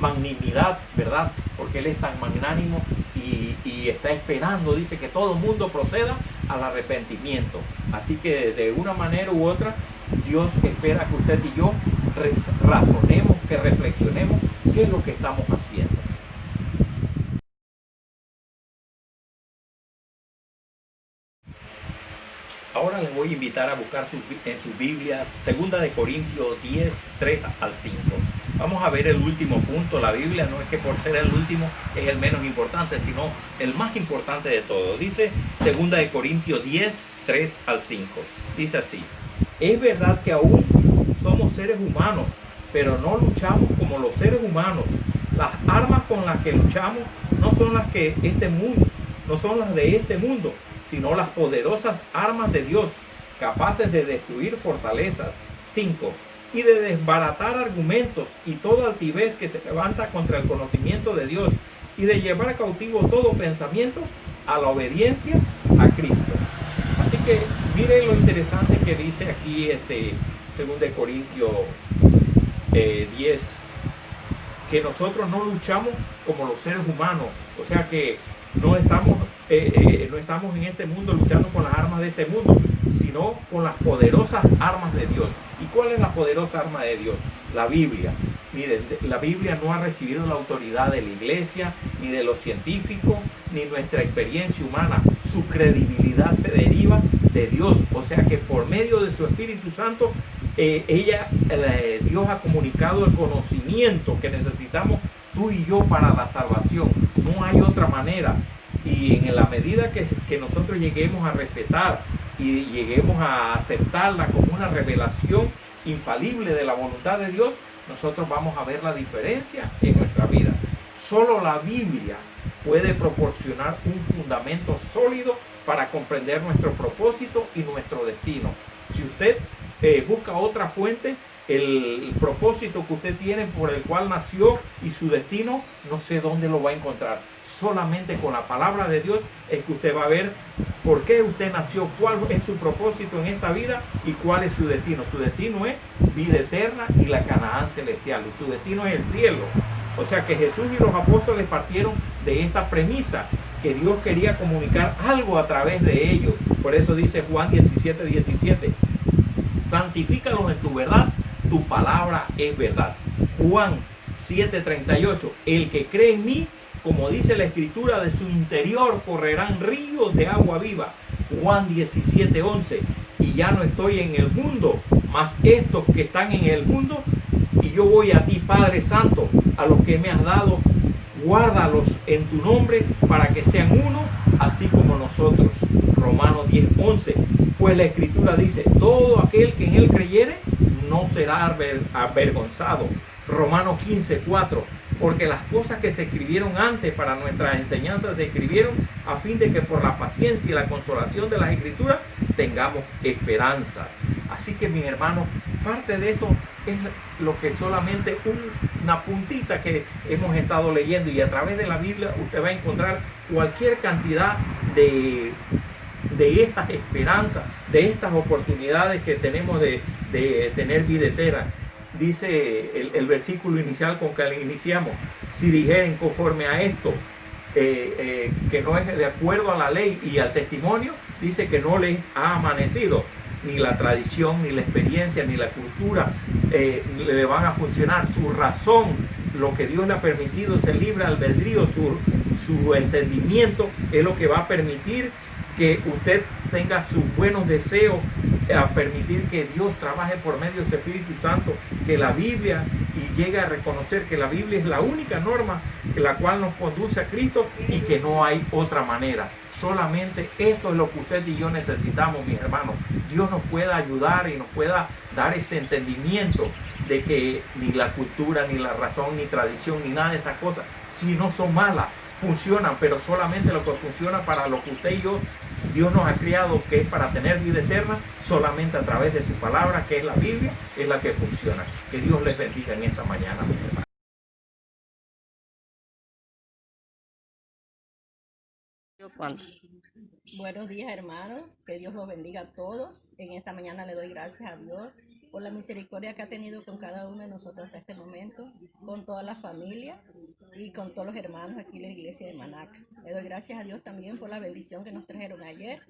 magnanimidad, ¿verdad? Porque Él es tan magnánimo y está esperando, dice, que todo el mundo proceda al arrepentimiento. Así que de una manera u otra, Dios espera que usted y yo razonemos, que reflexionemos qué es lo que estamos haciendo. Ahora les voy a invitar a buscar en sus Biblias 2 de Corintios 10, 3 al 5. Vamos a ver el último punto. La Biblia no es que por ser el último es el menos importante, sino el más importante de todo. Dice 2 de Corintios 10, 3 al 5. Dice así: es verdad que aún somos seres humanos, pero no luchamos como los seres humanos. Las armas con las que luchamos no son las de este mundo, sino las poderosas armas de Dios, capaces de destruir fortalezas. 5. Y de desbaratar argumentos y toda altivez que se levanta contra el conocimiento de Dios, y de llevar cautivo todo pensamiento a la obediencia a Cristo. Así que mire lo interesante que dice aquí 2 de Corintios 10, que nosotros no luchamos como los seres humanos. O sea que no estamos en este mundo luchando con las armas de este mundo, sino con las poderosas armas de Dios. ¿Y cuál es la poderosa arma de Dios? La Biblia. Miren, la Biblia no ha recibido la autoridad de la iglesia, ni de los científicos, ni nuestra experiencia humana. Su credibilidad se deriva de Dios. O sea que por medio de su Espíritu Santo, Dios ha comunicado el conocimiento que necesitamos tú y yo para la salvación. No hay otra manera. Y en la medida que nosotros lleguemos a respetar y lleguemos a aceptarla como una revelación infalible de la voluntad de Dios, nosotros vamos a ver la diferencia en nuestra vida. Solo la Biblia puede proporcionar un fundamento sólido para comprender nuestro propósito y nuestro destino. Si usted busca otra fuente, el propósito que usted tiene, por el cual nació, y su destino, no sé dónde lo va a encontrar. Solamente con la palabra de Dios es que usted va a ver por qué usted nació, cuál es su propósito en esta vida y cuál es su destino. Su destino es vida eterna y la Canaán celestial. Su destino es el cielo. O sea que Jesús y los apóstoles partieron de esta premisa, que Dios quería comunicar algo a través de ellos. Por eso dice Juan 17, 17: santifícalos en tu verdad, tu palabra es verdad. Juan 7:38: el que cree en mí, como dice la Escritura, de su interior correrán ríos de agua viva. Juan 17:11: y ya no estoy en el mundo, mas estos que están en el mundo, y yo voy a ti, Padre Santo, a los que me has dado, guárdalos en tu nombre, para que sean uno, así como nosotros. Romanos 10:11: pues la Escritura dice: todo aquel que en él creyere no será avergonzado. Romanos 15:4: porque las cosas que se escribieron antes para nuestras enseñanzas se escribieron a fin de que por la paciencia y la consolación de las Escrituras tengamos esperanza. Así que, mis hermanos, parte de esto es lo que solamente una puntita que hemos estado leyendo, y a través de la Biblia usted va a encontrar cualquier cantidad de de estas esperanzas, de estas oportunidades que tenemos de tener vida eterna. Dice el versículo inicial con que iniciamos: si dijeren conforme a esto, que no es de acuerdo a la ley y al testimonio, dice que no les ha amanecido. Ni la tradición, ni la experiencia, ni la cultura le van a funcionar. Su razón, lo que Dios le ha permitido, ese libre albedrío, su entendimiento, es lo que va a permitir que usted tenga sus buenos deseos, a permitir que Dios trabaje por medio de su Espíritu Santo, que la Biblia, y llegue a reconocer que la Biblia es la única norma la cual nos conduce a Cristo y que no hay otra manera. Solamente esto es lo que usted y yo necesitamos, mis hermanos. Dios nos pueda ayudar y nos pueda dar ese entendimiento de que ni la cultura, ni la razón, ni tradición, ni nada de esas cosas, si no son malas, funcionan, pero solamente lo que funciona para lo que usted y yo, Dios nos ha creado, que es para tener vida eterna, solamente a través de su palabra, que es la Biblia, es la que funciona. Que Dios les bendiga en esta mañana, mis hermanos. Buenos días, hermanos, que Dios los bendiga a todos. En esta mañana le doy gracias a Dios por la misericordia que ha tenido con cada uno de nosotros hasta este momento, con toda la familia y con todos los hermanos aquí en la iglesia de Manaca. Le doy gracias a Dios también por la bendición que nos trajeron ayer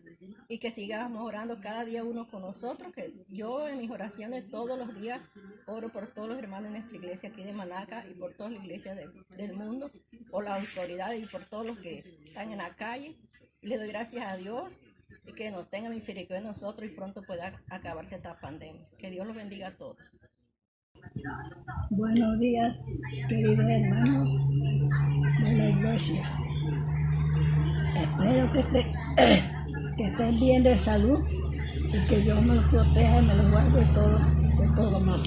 y que sigamos orando cada día uno con nosotros, que yo en mis oraciones todos los días oro por todos los hermanos en nuestra iglesia aquí de Manaca y por todas las iglesias del mundo, por las autoridades y por todos los que están en la calle. Y le doy gracias a Dios y que nos tenga misericordia de nosotros y pronto pueda acabarse esta pandemia. Que Dios los bendiga a todos. Buenos días, queridos hermanos de la iglesia. Espero que estén bien de salud y que Dios me los proteja y me los guarde de todo mal.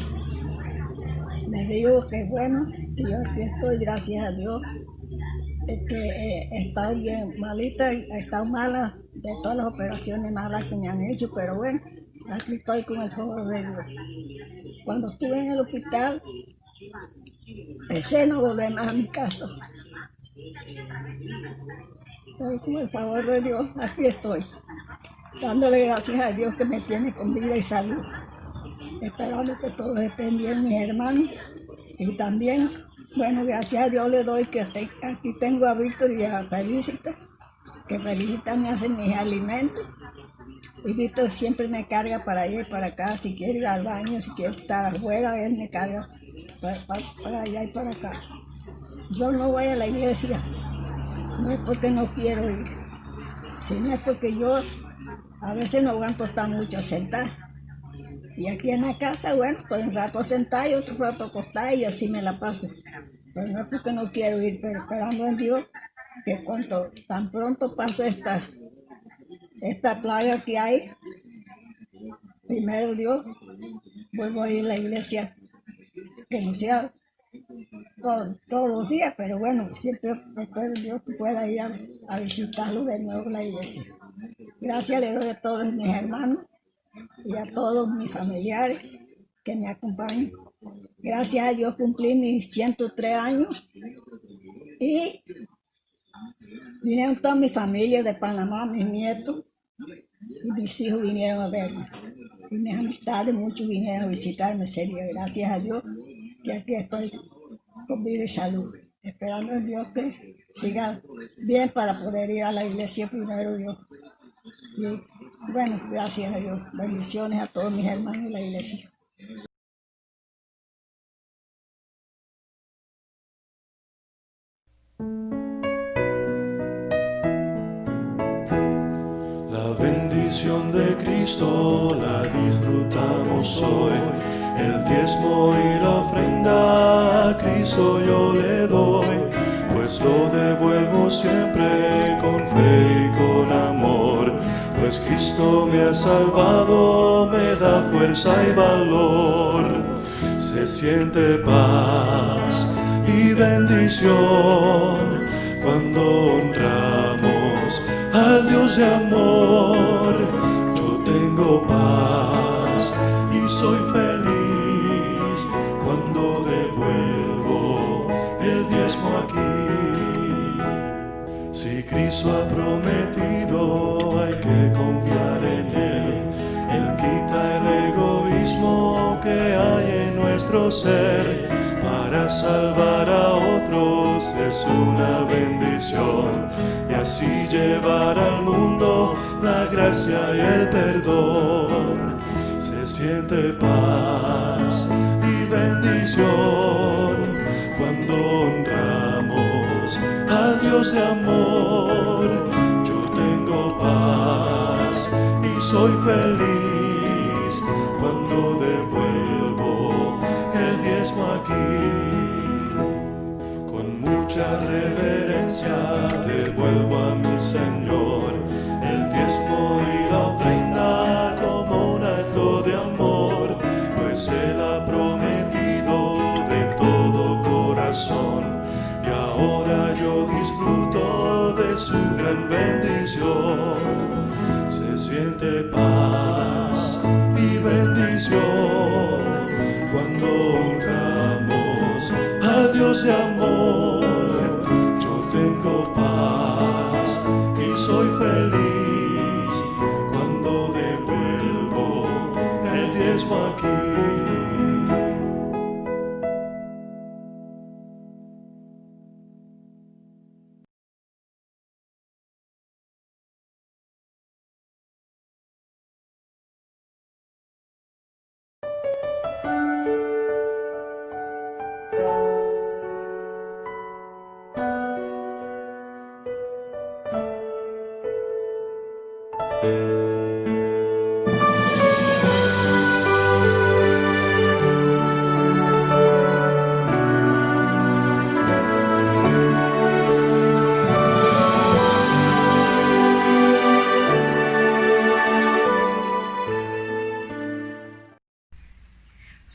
Les digo que bueno, que yo aquí estoy, gracias a Dios. Que he estado bien malita, he estado mala de todas las operaciones malas que me han hecho, pero bueno, aquí estoy con el favor de Dios. Cuando estuve en el hospital, pensé no volver más a mi casa, pero con el favor de Dios, aquí estoy, dándole gracias a Dios que me tiene con vida y salud, esperando que todos estén bien, mis hermanos, y también, bueno, gracias a Dios le doy que aquí tengo a Víctor y a Felicita, que Felicita me hace mis alimentos, y Víctor siempre me carga para ir para acá, si quiere ir al baño, si quiere estar afuera, él me carga para allá y para acá. Yo no voy a la iglesia, no es porque no quiero ir, sino es porque yo a veces no aguanto estar mucho sentada. Y aquí en la casa, bueno, estoy un rato sentada y otro rato acostada y así me la paso. Pero no es porque no quiero ir, pero esperando en Dios que cuando tan pronto pase esta plaga que hay, primero Dios, vuelvo a ir a la iglesia, que no sea todos los días, pero bueno, siempre espero en Dios que pueda ir a visitarlo de nuevo la iglesia. Gracias le doy a todos mis hermanos y a todos mis familiares que me acompañan. Gracias a Dios cumplí mis 103 años y vinieron toda mi familia de Panamá, mis nietos y mis hijos vinieron a verme. Y mis amistades, muchos vinieron a visitarme, serio. Gracias a Dios que aquí estoy con vida y salud, esperando en Dios que siga bien para poder ir a la iglesia primero Dios. Y bueno, gracias a Dios. Bendiciones a todos mis hermanos de la iglesia. La bendición de Cristo la disfrutamos hoy. El diezmo y la ofrenda a Cristo yo le doy, pues lo devuelvo siempre con fe y con amor. Pues Cristo me ha salvado, me da fuerza y valor. Se siente paz y bendición cuando honramos al Dios de amor. Yo tengo paz y soy feliz cuando devuelvo el diezmo aquí. Si Cristo ha prometido, hay que confiar en Él. Él quita el egoísmo que hay en nuestro ser. Para salvar a otros es una bendición. Y así llevar al mundo la gracia y el perdón. Se siente paz y bendición cuando honramos al Dios de amor. Yo tengo paz y soy feliz cuando devuelvo el diezmo aquí. Con mucha reverencia devuelvo a mi Señor el diezmo y la ofrenda como un acto de amor, pues Él ha prometido de todo corazón. Y ahora yo disfruto de su gran bendición. Se siente paz y bendición cuando honramos al Dios de amor. Yo tengo paz y soy feliz cuando devuelvo el diezmo aquí.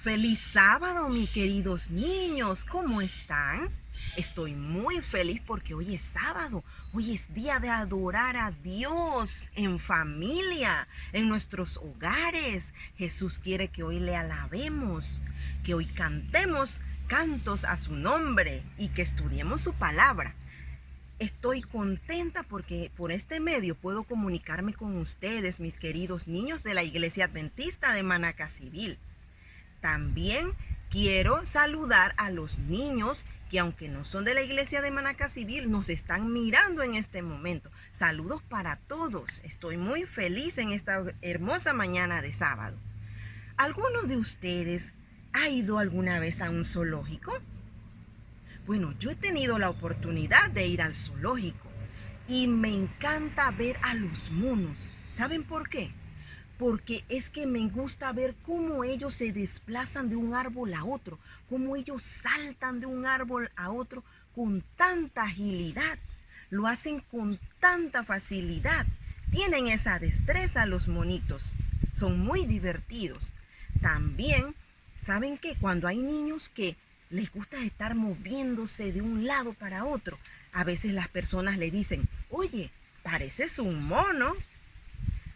Feliz sábado, mis queridos niños, ¿cómo están? Estoy muy feliz porque hoy es sábado, hoy es día de adorar a Dios en familia, en nuestros hogares. Jesús quiere que hoy le alabemos, que hoy cantemos cantos a su nombre y que estudiemos su palabra. Estoy contenta porque por este medio puedo comunicarme con ustedes, mis queridos niños de la Iglesia Adventista de Manacacivil. También quiero saludar a los niños que, aunque no son de la Iglesia de Manacacivil, nos están mirando en este momento. Saludos para todos. Estoy muy feliz en esta hermosa mañana de sábado. ¿Alguno de ustedes ha ido alguna vez a un zoológico? Bueno, yo he tenido la oportunidad de ir al zoológico y me encanta ver a los monos. ¿Saben por qué? Porque es que me gusta ver cómo ellos se desplazan de un árbol a otro, cómo ellos saltan de un árbol a otro con tanta agilidad, lo hacen con tanta facilidad. Tienen esa destreza los monitos, son muy divertidos. También, ¿saben qué? Cuando hay niños que les gusta estar moviéndose de un lado para otro, a veces las personas le dicen, oye, pareces un mono.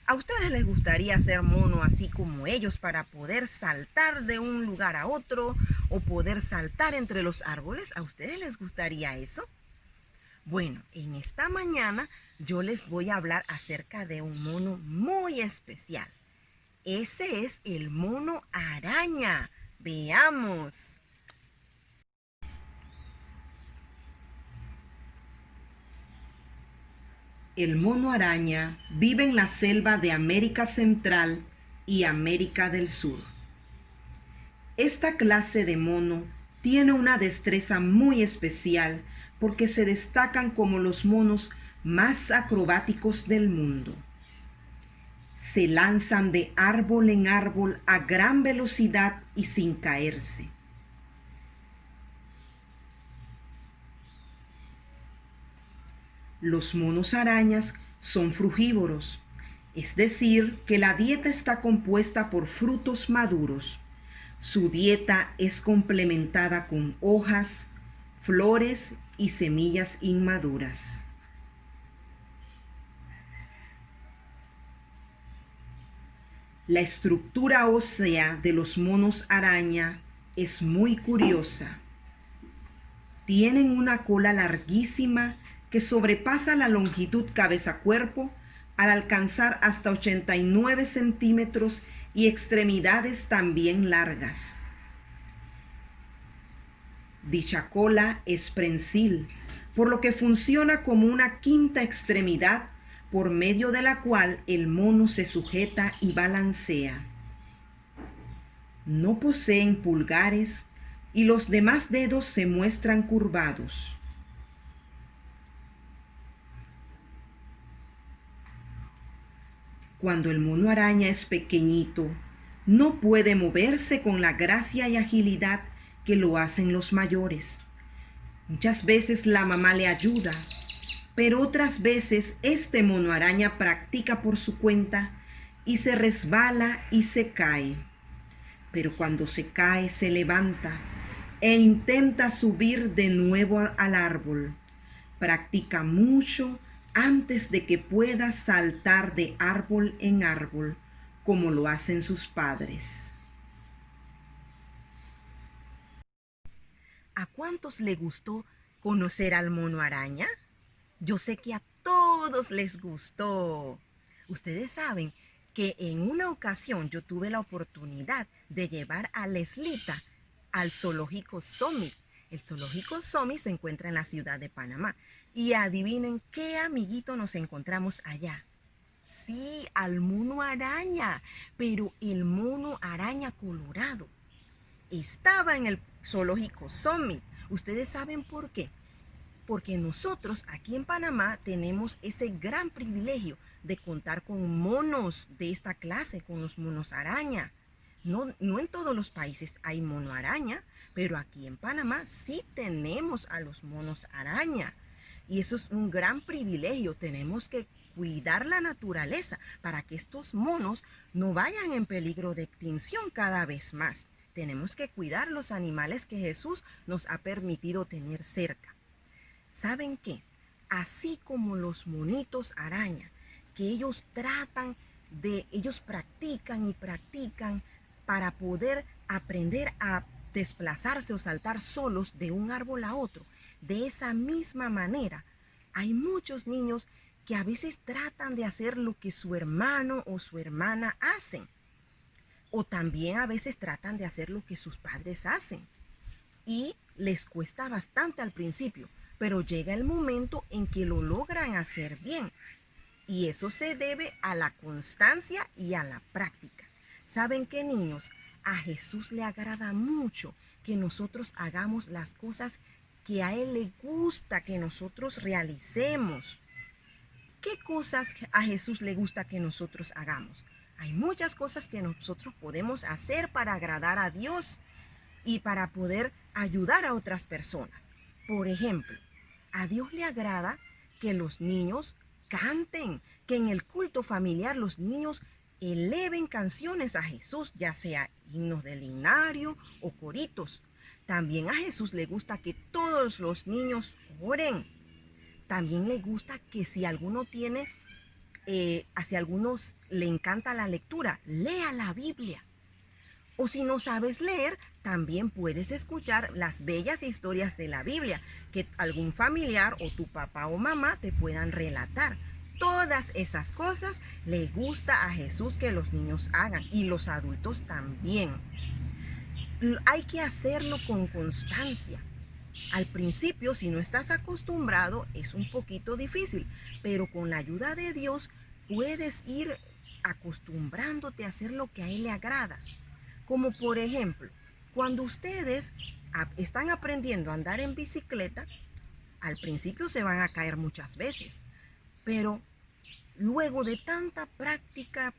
¿A ustedes les gustaría ser mono así como ellos para poder saltar de un lugar a otro o poder saltar entre los árboles? ¿A ustedes les gustaría eso? Bueno, en esta mañana yo les voy a hablar acerca de un mono muy especial. Ese es el mono araña. Veamos. El mono araña vive en la selva de América Central y América del Sur. Esta clase de mono tiene una destreza muy especial porque se destacan como los monos más acrobáticos del mundo. Se lanzan de árbol en árbol a gran velocidad y sin caerse. Los monos arañas son frugívoros, es decir, que la dieta está compuesta por frutos maduros. Su dieta es complementada con hojas, flores y semillas inmaduras. La estructura ósea de los monos araña es muy curiosa. Tienen una cola larguísima que sobrepasa la longitud cabeza-cuerpo al alcanzar hasta 89 centímetros y extremidades también largas. Dicha cola es prensil, por lo que funciona como una quinta extremidad por medio de la cual el mono se sujeta y balancea. No poseen pulgares y los demás dedos se muestran curvados. Cuando el mono araña es pequeñito, no puede moverse con la gracia y agilidad que lo hacen los mayores. Muchas veces la mamá le ayuda, pero otras veces este mono araña practica por su cuenta y se resbala y se cae. Pero cuando se cae se levanta e intenta subir de nuevo al árbol. Practica mucho antes de que pueda saltar de árbol en árbol, como lo hacen sus padres. ¿A cuántos le gustó conocer al mono araña? Yo sé que a todos les gustó. Ustedes saben que en una ocasión yo tuve la oportunidad de llevar a Leslita al Zoológico Summit. El Zoológico Summit se encuentra en la ciudad de Panamá. Y adivinen qué amiguito nos encontramos allá. Sí, al mono araña, pero el mono araña colorado. Estaba en el Zoológico Summit. ¿Ustedes saben por qué? Porque nosotros aquí en Panamá tenemos ese gran privilegio de contar con monos de esta clase, con los monos araña. No en todos los países hay mono araña, pero aquí en Panamá sí tenemos a los monos araña. Y eso es un gran privilegio. Tenemos que cuidar la naturaleza para que estos monos no vayan en peligro de extinción cada vez más. Tenemos que cuidar los animales que Jesús nos ha permitido tener cerca. ¿Saben qué? Así como los monitos araña, que ellos practican y practican para poder aprender a desplazarse o saltar solos de un árbol a otro. De esa misma manera, hay muchos niños que a veces tratan de hacer lo que su hermano o su hermana hacen. O también a veces tratan de hacer lo que sus padres hacen. Y les cuesta bastante al principio, pero llega el momento en que lo logran hacer bien. Y eso se debe a la constancia y a la práctica. ¿Saben qué, niños? A Jesús le agrada mucho que nosotros hagamos las cosas que a Él le gusta que nosotros realicemos. ¿Qué cosas a Jesús le gusta que nosotros hagamos? Hay muchas cosas que nosotros podemos hacer para agradar a Dios y para poder ayudar a otras personas. Por ejemplo, a Dios le agrada que los niños canten, que en el culto familiar los niños eleven canciones a Jesús, ya sea himnos del himnario o coritos. También a Jesús le gusta que todos los niños oren. También le gusta que si alguno tiene, si a algunos le encanta la lectura, lea la Biblia. O si no sabes leer, también puedes escuchar las bellas historias de la Biblia que algún familiar o tu papá o mamá te puedan relatar. Todas esas cosas le gusta a Jesús que los niños hagan y los adultos también. Hay que hacerlo con constancia. Al principio, si no estás acostumbrado, es un poquito difícil, pero con la ayuda de Dios puedes ir acostumbrándote a hacer lo que a Él le agrada. Como por ejemplo, cuando ustedes están aprendiendo a andar en bicicleta, al principio se van a caer muchas veces, pero luego de tanta práctica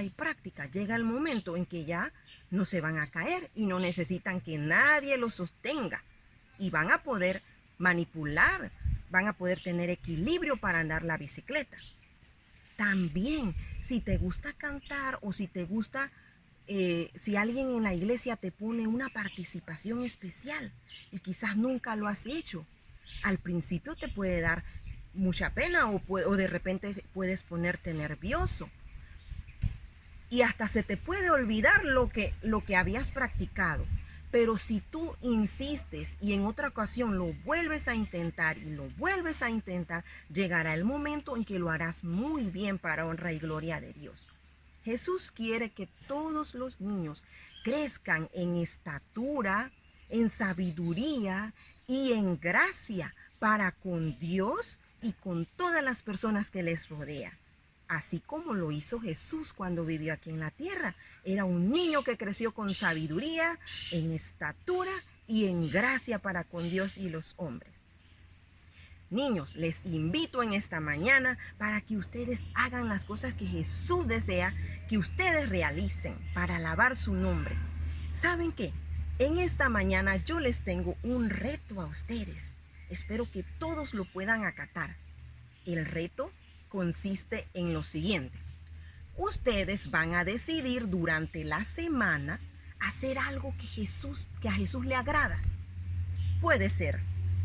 y práctica, llega el momento en que ya no se van a caer y no necesitan que nadie los sostenga y van a poder manipular, van a poder tener equilibrio para andar la bicicleta. También, si te gusta cantar o si te gusta, si alguien en la iglesia te pone una participación especial y quizás nunca lo has hecho, al principio te puede dar mucha pena o de repente puedes ponerte nervioso. Y hasta se te puede olvidar lo que habías practicado. Pero si tú insistes y en otra ocasión lo vuelves a intentar y lo vuelves a intentar, llegará el momento en que lo harás muy bien para honra y gloria de Dios. Jesús quiere que todos los niños crezcan en estatura, en sabiduría y en gracia para con Dios y con todas las personas que les rodean. Así como lo hizo Jesús cuando vivió aquí en la tierra. Era un niño que creció con sabiduría, en estatura y en gracia para con Dios y los hombres. Niños, les invito en esta mañana para que ustedes hagan las cosas que Jesús desea que ustedes realicen para alabar su nombre. ¿Saben qué? En esta mañana yo les tengo un reto a ustedes. Espero que todos lo puedan acatar. El reto consiste en lo siguiente. Ustedes van a decidir durante la semana hacer algo que a Jesús le agrada. Puede ser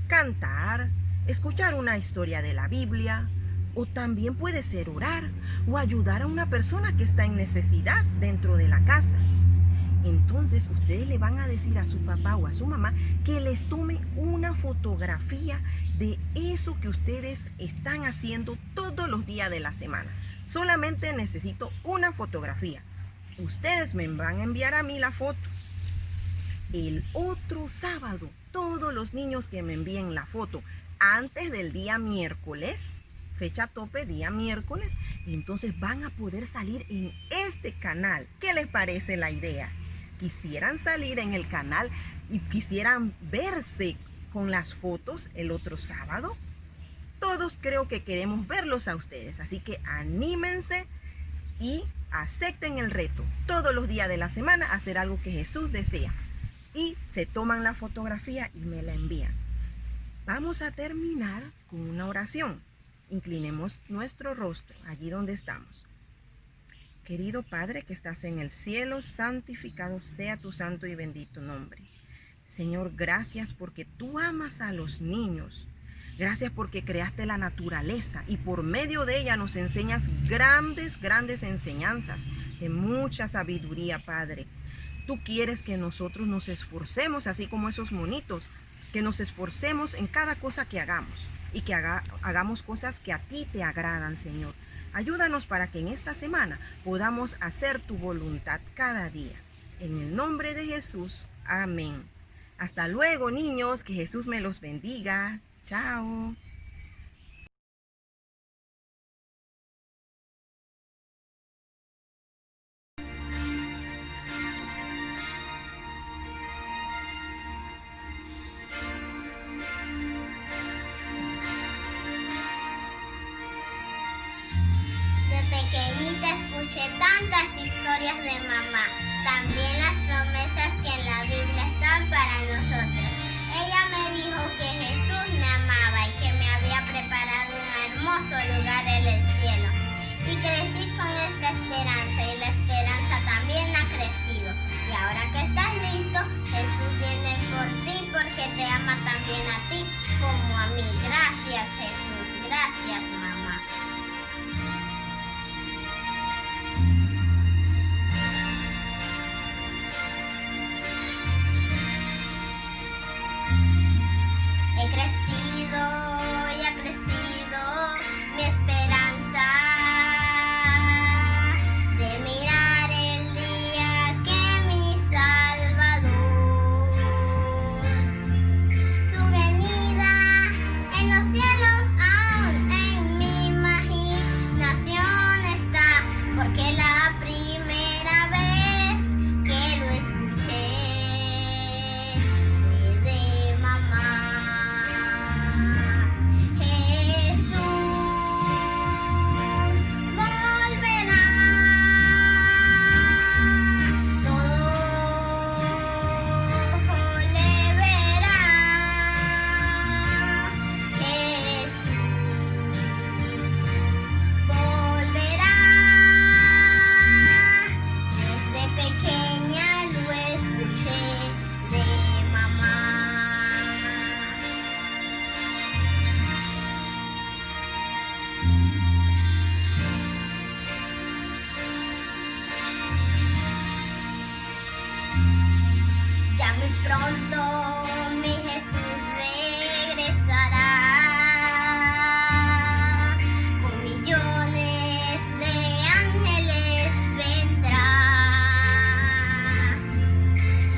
cantar, escuchar una historia de la Biblia, o también puede ser orar o ayudar a una persona que está en necesidad dentro de la casa. Entonces ustedes le van a decir a su papá o a su mamá que les tome una fotografía de eso que ustedes están haciendo todos los días de la semana. Solamente necesito una fotografía. Ustedes me van a enviar a mí la foto. El otro sábado, todos los niños que me envíen la foto antes del día miércoles, fecha tope, día miércoles, entonces van a poder salir en este canal. ¿Qué les parece la idea? Quisieran salir en el canal y quisieran verse con las fotos el otro sábado. Todos creo que queremos verlos a ustedes, así que anímense y acepten el reto. Todos los días de la semana hacer algo que Jesús desea. Y se toman la fotografía y me la envían. Vamos a terminar con una oración. Inclinemos nuestro rostro allí donde estamos. Querido Padre que estás en el cielo, santificado sea tu santo y bendito nombre. Señor, gracias porque tú amas a los niños. Gracias porque creaste la naturaleza y por medio de ella nos enseñas grandes enseñanzas de mucha sabiduría, Padre. Tú quieres que nosotros nos esforcemos, así como esos monitos, que nos esforcemos en cada cosa que hagamos y que hagamos cosas que a ti te agradan, Señor. Ayúdanos para que en esta semana podamos hacer tu voluntad cada día. En el nombre de Jesús, amén. Hasta luego, niños, que Jesús me los bendiga. Chao. Pequeñita escuché tantas historias de mamá, también las promesas que en la Biblia están para nosotros. Ella me dijo que Jesús me amaba y que me había preparado un hermoso lugar en el cielo. Y crecí con esta esperanza y la esperanza también ha crecido. Y ahora que estás listo, Jesús viene por ti porque te ama también a ti como a mí. Gracias, Jesús. Gracias, mamá. He crecido y ha crecido mi esperanza de mirar el día que mi Salvador, su venida en los cielos Pronto mi Jesús regresará, con millones de ángeles vendrá.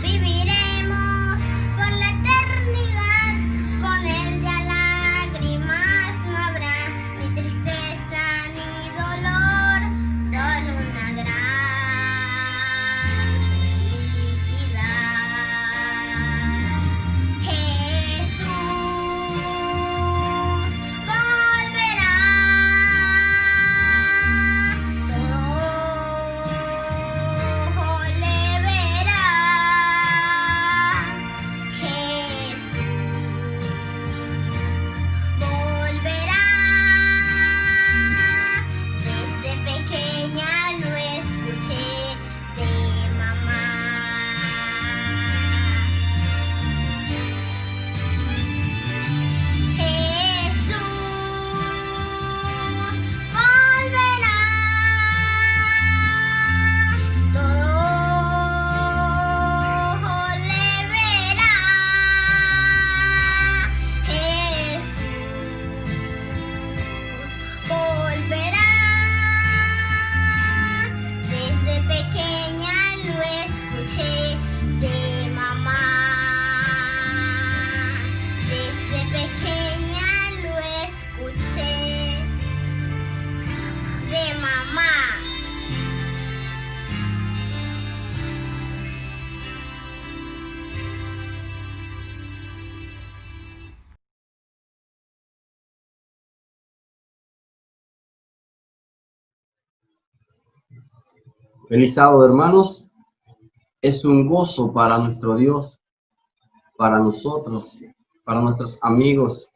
Viviremos por la eternidad, con él ya lágrimas no habrá, ni tristeza ni dolor, solo una gran felicidad. Jesús volverá, todo ojo le verá. Jesús volverá, desde pequeña lo escuché de mamá. Jesús volverá, todo ojo le verá. Jesús volverá, desde pequeña lo escuché de mamá. Desde pequeña lo escuché de mamá. Feliz sábado, hermanos. Es un gozo para nuestro Dios, para nosotros, para nuestros amigos,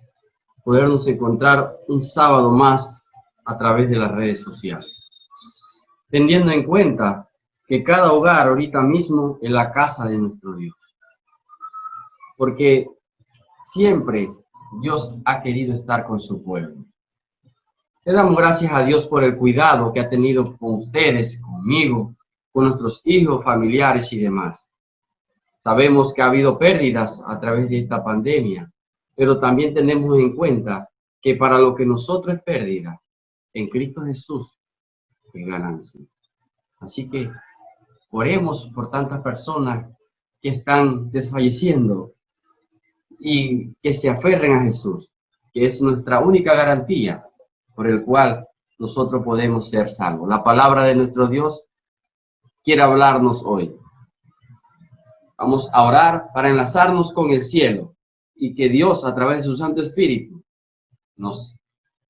podernos encontrar un sábado más a través de las redes sociales. Teniendo en cuenta que cada hogar ahorita mismo es la casa de nuestro Dios. Porque siempre Dios ha querido estar con su pueblo. Le damos gracias a Dios por el cuidado que ha tenido con ustedes, conmigo, con nuestros hijos, familiares y demás. Sabemos que ha habido pérdidas a través de esta pandemia, pero también tenemos en cuenta que para lo que nosotros es pérdida, en Cristo Jesús es ganancia. Así que oremos por tantas personas que están desfalleciendo y que se aferren a Jesús, que es nuestra única garantía por el cual nosotros podemos ser salvos. La palabra de nuestro Dios quiere hablarnos hoy. Vamos a orar para enlazarnos con el cielo y que Dios, a través de su Santo Espíritu, nos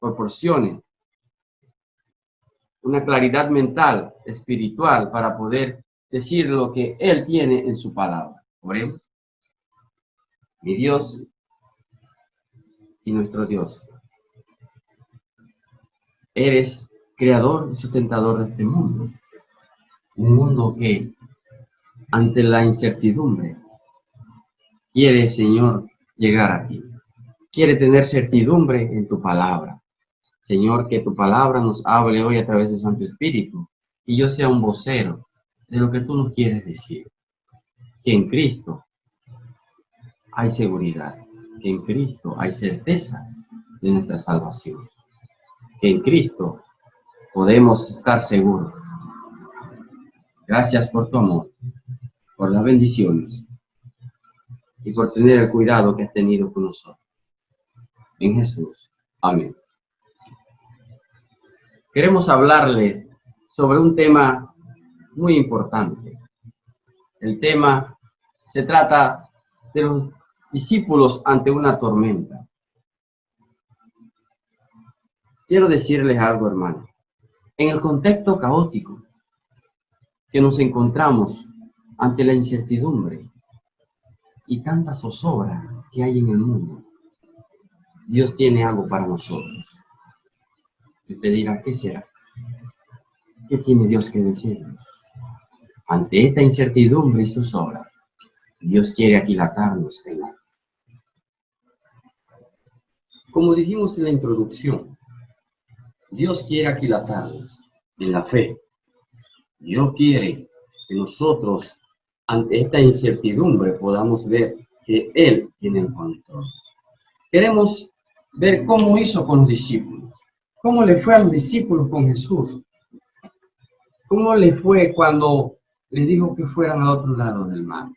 proporcione una claridad mental, espiritual, para poder decir lo que Él tiene en su palabra. Oremos. Mi Dios y nuestro Dios, eres creador y sustentador de este mundo. Un mundo que, ante la incertidumbre, quiere, Señor, llegar a ti. Quiere tener certidumbre en tu palabra. Señor, que tu palabra nos hable hoy a través del Santo Espíritu y yo sea un vocero de lo que tú nos quieres decir. Que en Cristo hay seguridad, que en Cristo hay certeza de nuestra salvación, que en Cristo podemos estar seguros. Gracias por tu amor, por las bendiciones y por tener el cuidado que has tenido con nosotros. En Jesús. Amén. Queremos hablarle sobre un tema muy importante. El tema se trata de los discípulos ante una tormenta. Quiero decirles algo, hermano. En el contexto caótico que nos encontramos ante la incertidumbre y tanta zozobra que hay en el mundo, Dios tiene algo para nosotros. Y usted dirá, ¿qué será? ¿Qué tiene Dios que decirnos? Ante esta incertidumbre y zozobra, Dios quiere aquilatarnos en la. Como dijimos en la introducción, Dios quiere aquilatarnos en la fe. Dios quiere que nosotros ante esta incertidumbre podamos ver que Él tiene el control. Queremos ver cómo hizo con los discípulos, cómo le fue a los discípulos con Jesús, cómo le fue cuando les dijo que fueran al otro lado del mar.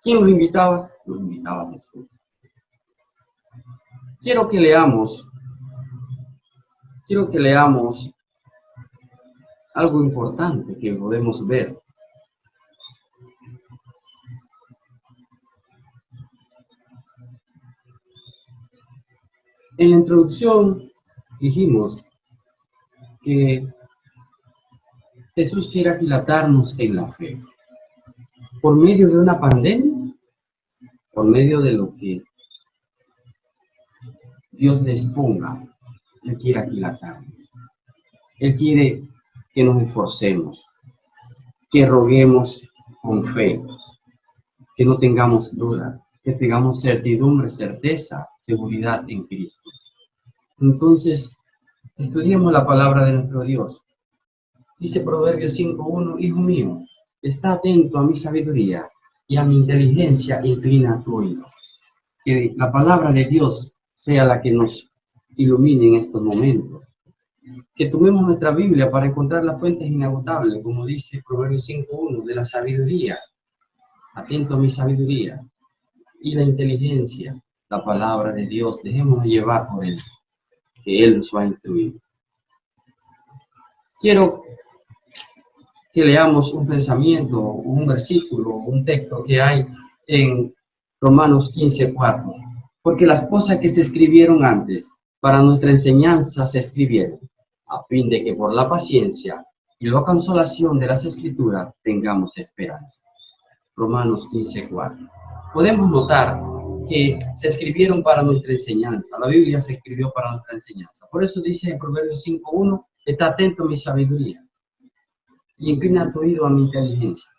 ¿Quién los invitaba? Los invitaba Jesús. Quiero que leamos algo importante que podemos ver. En la introducción dijimos que Jesús quiere aquilatarnos en la fe. Por medio de una pandemia, por medio de lo que Dios les ponga, Él quiere aquilatarnos. Él quiere que nos esforcemos, que roguemos con fe, que no tengamos duda, que tengamos certidumbre, certeza, seguridad en Cristo. Entonces, estudiemos la palabra de nuestro Dios. Dice Proverbios 5:1, Hijo mío, está atento a mi sabiduría y a mi inteligencia inclina tu oído. Que la palabra de Dios sea la que nos ilumine en estos momentos. Que tomemos nuestra Biblia para encontrar las fuentes inagotables, como dice Proverbios 5:1, de la sabiduría. Atento a mi sabiduría y la inteligencia, la palabra de Dios. Dejémonos llevar por Él, que Él nos va a instruir. Quiero que leamos un pensamiento, un versículo, un texto que hay en Romanos 15:4. Porque las cosas que se escribieron antes, para nuestra enseñanza se escribieron, a fin de que por la paciencia y la consolación de las Escrituras tengamos esperanza. Romanos 15:4. Podemos notar que se escribieron para nuestra enseñanza. La Biblia se escribió para nuestra enseñanza. Por eso dice en Proverbios 5:1, está atento a mi sabiduría y inclina tu oído a mi inteligencia.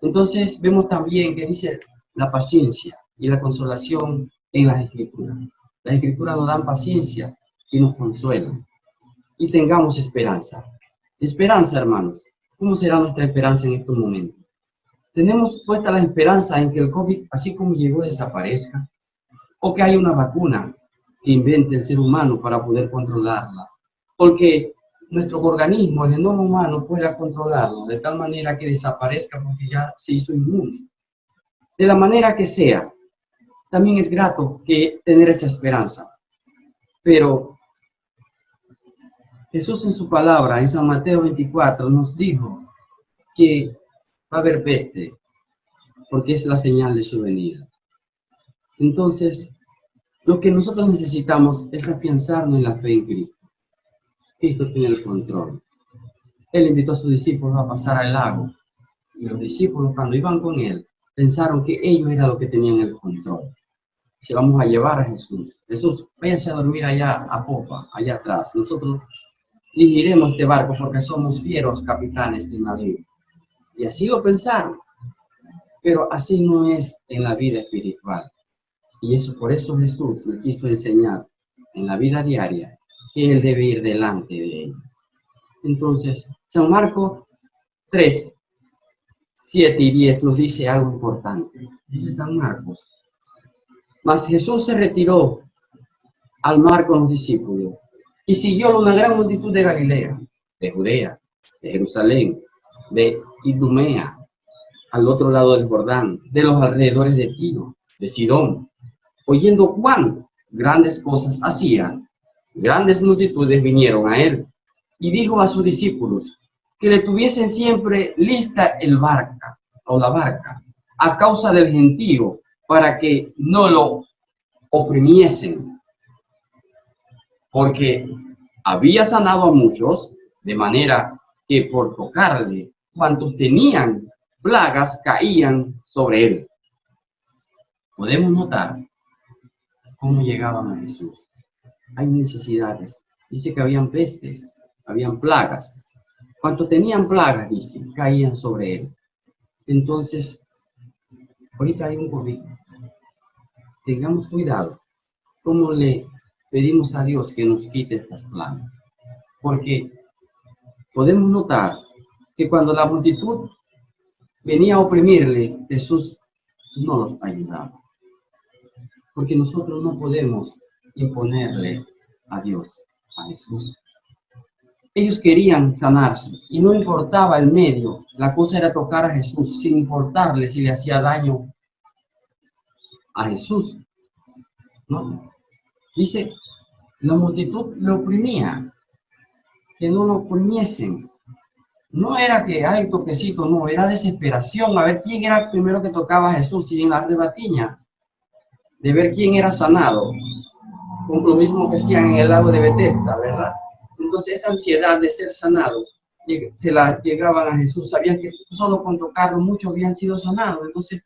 Entonces vemos también que dice la paciencia y la consolación en las Escrituras. Las Escrituras nos dan paciencia y nos consuelan. Y tengamos esperanza. Esperanza, hermanos. ¿Cómo será nuestra esperanza en estos momentos? Tenemos puesta la esperanza en que el COVID, así como llegó, desaparezca, o que haya una vacuna que invente el ser humano para poder controlarla, porque nuestro organismo, el genoma humano, pueda controlarlo de tal manera que desaparezca porque ya se hizo inmune. De la manera que sea, también es grato que tener esa esperanza. Pero Jesús en su palabra, en San Mateo 24, nos dijo que va a haber peste, porque es la señal de su venida. Entonces, lo que nosotros necesitamos es afianzarnos en la fe en Cristo. Cristo tiene el control. Él invitó a sus discípulos a pasar al lago, y los discípulos, cuando iban con él, pensaron que ellos eran los que tenían el control. Si vamos a llevar a Jesús, Jesús, váyase a dormir allá a popa, allá atrás. Nosotros dirigiremos este barco porque somos fieros capitanes del navío. Y así lo pensaron. Pero así no es en la vida espiritual. Y eso, por eso Jesús le quiso enseñar en la vida diaria que Él debe ir delante de ellos. Entonces, San Marcos 3, 7 y 10 nos dice algo importante. Dice San Marcos: mas Jesús se retiró al mar con los discípulos y siguió una gran multitud de Galilea, de Judea, de Jerusalén, de Idumea, al otro lado del Jordán, de los alrededores de Tiro, de Sidón. Oyendo cuán grandes cosas hacían, grandes multitudes vinieron a él, y dijo a sus discípulos que le tuviesen siempre lista la barca, a causa del gentío, para que no lo oprimiesen, porque había sanado a muchos, de manera que por tocarle, cuantos tenían plagas caían sobre él. Podemos notar cómo llegaban a Jesús. Hay necesidades. Dice que habían pestes, habían plagas. Cuantos tenían plagas, dice, caían sobre él. Entonces, ahorita hay un COVID. Tengamos cuidado. ¿Cómo le pedimos a Dios que nos quite estas plagas? Porque podemos notar que cuando la multitud venía a oprimirle, Jesús no los ayudaba. Porque nosotros no podemos imponerle a Dios, a Jesús. Ellos querían sanarse y no importaba el medio, la cosa era tocar a Jesús, sin importarle si le hacía daño a Jesús, ¿no? Dice, la multitud lo oprimía, que no lo oprimiesen. No era que, ay, toquecito, no, era desesperación, a ver quién era el primero que tocaba a Jesús, y en la rebatiña, de ver quién era sanado, con lo mismo que hacían en el lago de Betesda, ¿verdad? Entonces esa ansiedad de ser sanado, se la llegaban a Jesús, sabían que solo con tocarlo muchos habían sido sanados. Entonces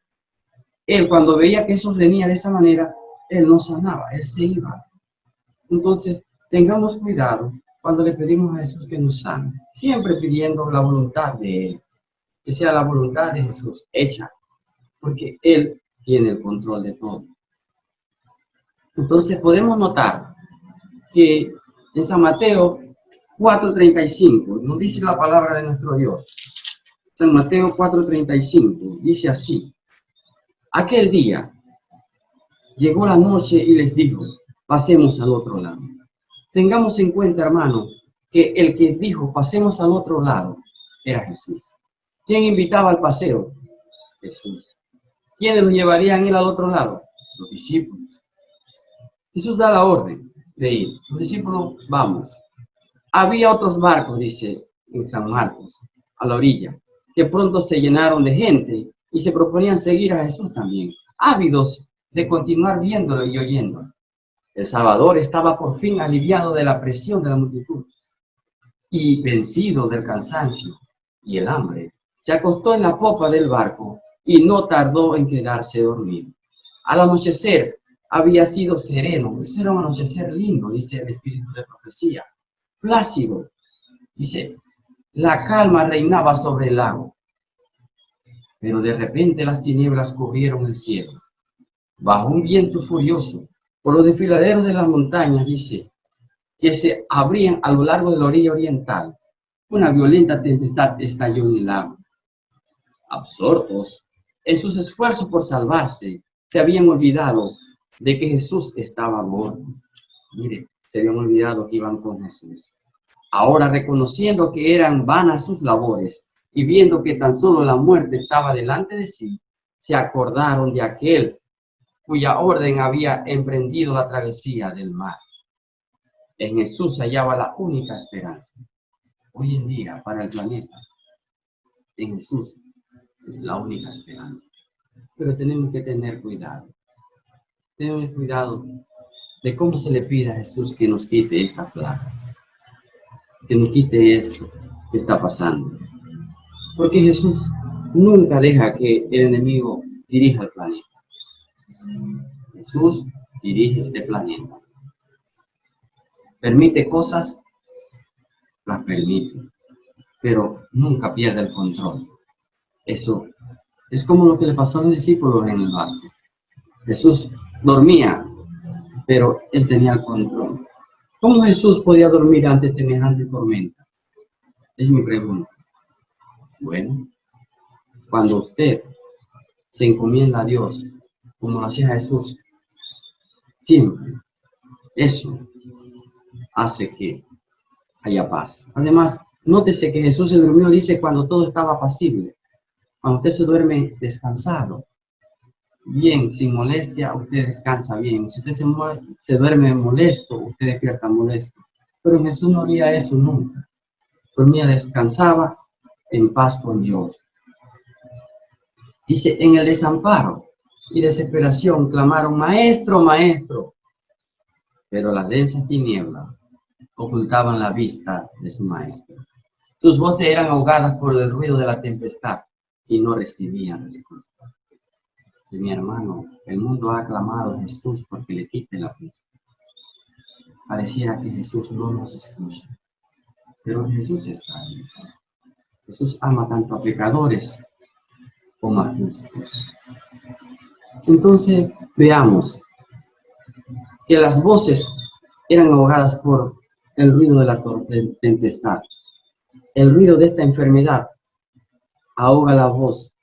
él, cuando veía que eso venía de esa manera, él no sanaba, él se iba. Entonces tengamos cuidado cuando le pedimos a Jesús que nos sane, siempre pidiendo la voluntad de Él, que sea la voluntad de Jesús hecha, porque Él tiene el control de todo. Entonces podemos notar que en San Mateo 4:35 nos dice la palabra de nuestro Dios. San Mateo 4:35 dice así: aquel día llegó la noche y les dijo, pasemos al otro lado. Tengamos en cuenta, hermano, que el que dijo pasemos al otro lado era Jesús. ¿Quién invitaba al paseo? Jesús. ¿Quiénes lo llevarían él al otro lado? Los discípulos. Jesús da la orden de ir. Los discípulos, vamos. Había otros barcos, dice en San Marcos, a la orilla, que pronto se llenaron de gente y se proponían seguir a Jesús también, ávidos de continuar viéndolo y oyéndolo. El Salvador estaba por fin aliviado de la presión de la multitud y vencido del cansancio y el hambre. Se acostó en la popa del barco y no tardó en quedarse dormido. Al anochecer había sido sereno, eso era un anochecer lindo, dice el espíritu de profecía, plácido, dice, la calma reinaba sobre el lago, pero de repente las tinieblas cubrieron el cielo. Bajo un viento furioso, por los desfiladeros de las montañas, dice, que se abrían a lo largo de la orilla oriental, una violenta tempestad estalló en el lago. Absortos en sus esfuerzos por salvarse, se habían olvidado de que Jesús estaba a bordo. Mire, se habían olvidado que iban con Jesús. Ahora, reconociendo que eran vanas sus labores y viendo que tan solo la muerte estaba delante de sí, se acordaron de aquel cuya orden había emprendido la travesía del mar. En Jesús hallaba la única esperanza. Hoy en día, para el planeta, en Jesús es la única esperanza. Pero tenemos que tener cuidado. Tenemos cuidado de cómo se le pide a Jesús que nos quite esta plaga, que nos quite esto que está pasando. Porque Jesús nunca deja que el enemigo dirija el planeta. Jesús dirige este planeta. Permite cosas, las permite, pero nunca pierde el control. Eso es como lo que le pasó a los discípulos en el barco. Jesús dormía, pero él tenía el control. ¿Cómo Jesús podía dormir ante semejante tormenta? Es mi pregunta. Bueno, cuando usted se encomienda a Dios, como lo hacía Jesús, siempre eso hace que haya paz. Además, nótese que Jesús se durmió, dice, cuando todo estaba apacible. Cuando usted se duerme descansado, bien, sin molestia, usted descansa bien. Si usted se duerme molesto, usted despierta molesto. Pero Jesús no haría eso nunca. Dormía, descansaba en paz con Dios. Dice, en el desamparo y desesperación clamaron, Maestro, Maestro. Pero las densas tinieblas ocultaban la vista de su Maestro. Sus voces eran ahogadas por el ruido de la tempestad y no recibían respuesta. Y mi hermano, el mundo ha clamado a Jesús porque le quite la pista. Pareciera que Jesús no nos escucha, pero Jesús está ahí. Jesús ama tanto a pecadores como a justos. Entonces, veamos que las voces eran ahogadas por el ruido de la tempestad. El ruido de esta enfermedad ahoga la voz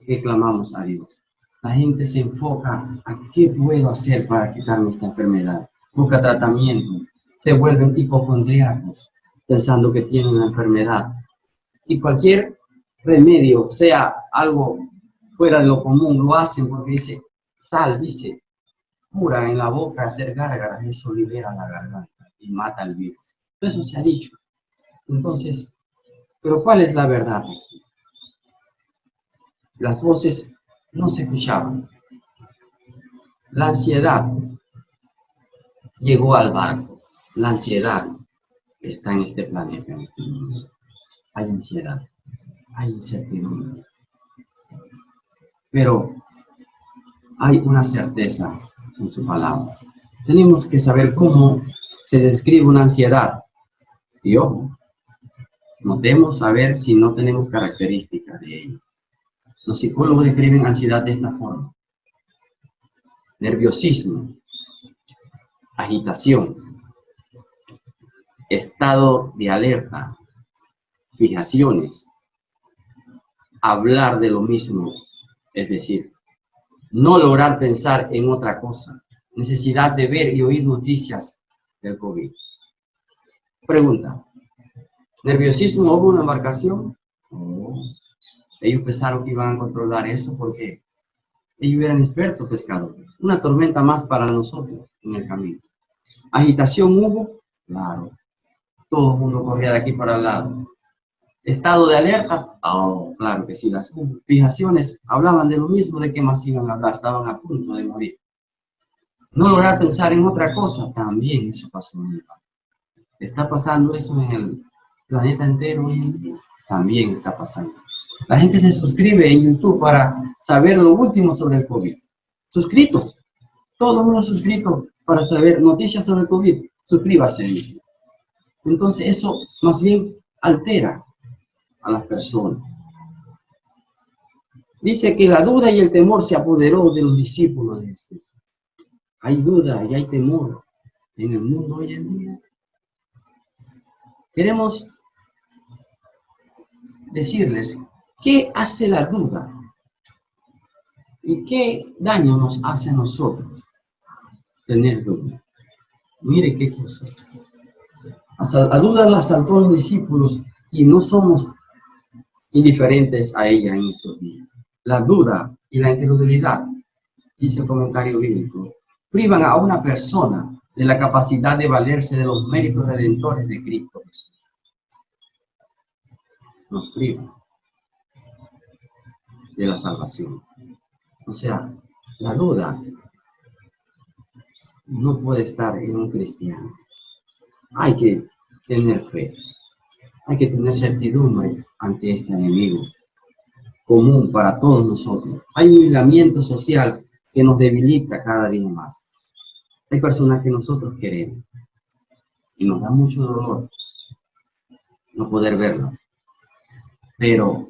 que clamamos a Dios. La gente se enfoca a qué puedo hacer para quitarme esta enfermedad. Busca tratamiento. Se vuelven hipocondríacos pensando que tienen una enfermedad. Y cualquier remedio, sea algo fuera de lo común, lo hacen porque dice, sal, dice, cura en la boca, hacer gárgaras, eso libera la garganta y mata el virus. Eso se ha dicho. Entonces, ¿pero cuál es la verdad aquí? Las voces no se escuchaban. La ansiedad llegó al barco. La ansiedad está en este planeta, en este mundo. Hay ansiedad, hay incertidumbre. Pero hay una certeza en su palabra. Tenemos que saber cómo se describe una ansiedad. Y ojo, no debemos saber si no tenemos características de ello. Los psicólogos describen ansiedad de esta forma: nerviosismo, agitación, estado de alerta, fijaciones, hablar de lo mismo, es decir, no lograr pensar en otra cosa, necesidad de ver y oír noticias del COVID. Pregunta: ¿nerviosismo hubo una embarcación? Oh, ellos pensaron que iban a controlar eso porque ellos eran expertos pescadores. Una tormenta más para nosotros en el camino. ¿Agitación hubo? Claro. Todo el mundo corría de aquí para el lado. ¿Estado de alerta? Oh, claro que sí, las fijaciones hablaban de lo mismo, de qué más iban a hablar, estaban a punto de morir. No lograr pensar en otra cosa, también eso pasó en el barco. ¿Está pasando eso en el planeta entero? También está pasando. La gente se suscribe en YouTube para saber lo último sobre el COVID. Suscritos. Todo el mundo suscrito para saber noticias sobre el COVID. Suscríbase, dice. Entonces eso más bien altera a las personas. Dice que la duda y el temor se apoderó de los discípulos de Jesús. Hay duda y hay temor en el mundo hoy en día. Queremos decirles qué hace la duda y qué daño nos hace a nosotros tener duda. Mire qué cosa. La duda la asaltó a los discípulos y no somos indiferentes a ella en estos días. La duda y la incredulidad, dice el comentario bíblico, privan a una persona de la capacidad de valerse de los méritos redentores de Cristo Jesús. Nos privan de la salvación. O sea, la duda no puede estar en un cristiano. Hay que tener fe. Hay que tener certidumbre ante este enemigo común para todos nosotros. Hay un aislamiento social que nos debilita cada día más. Hay personas que nosotros queremos y nos da mucho dolor no poder verlas. Pero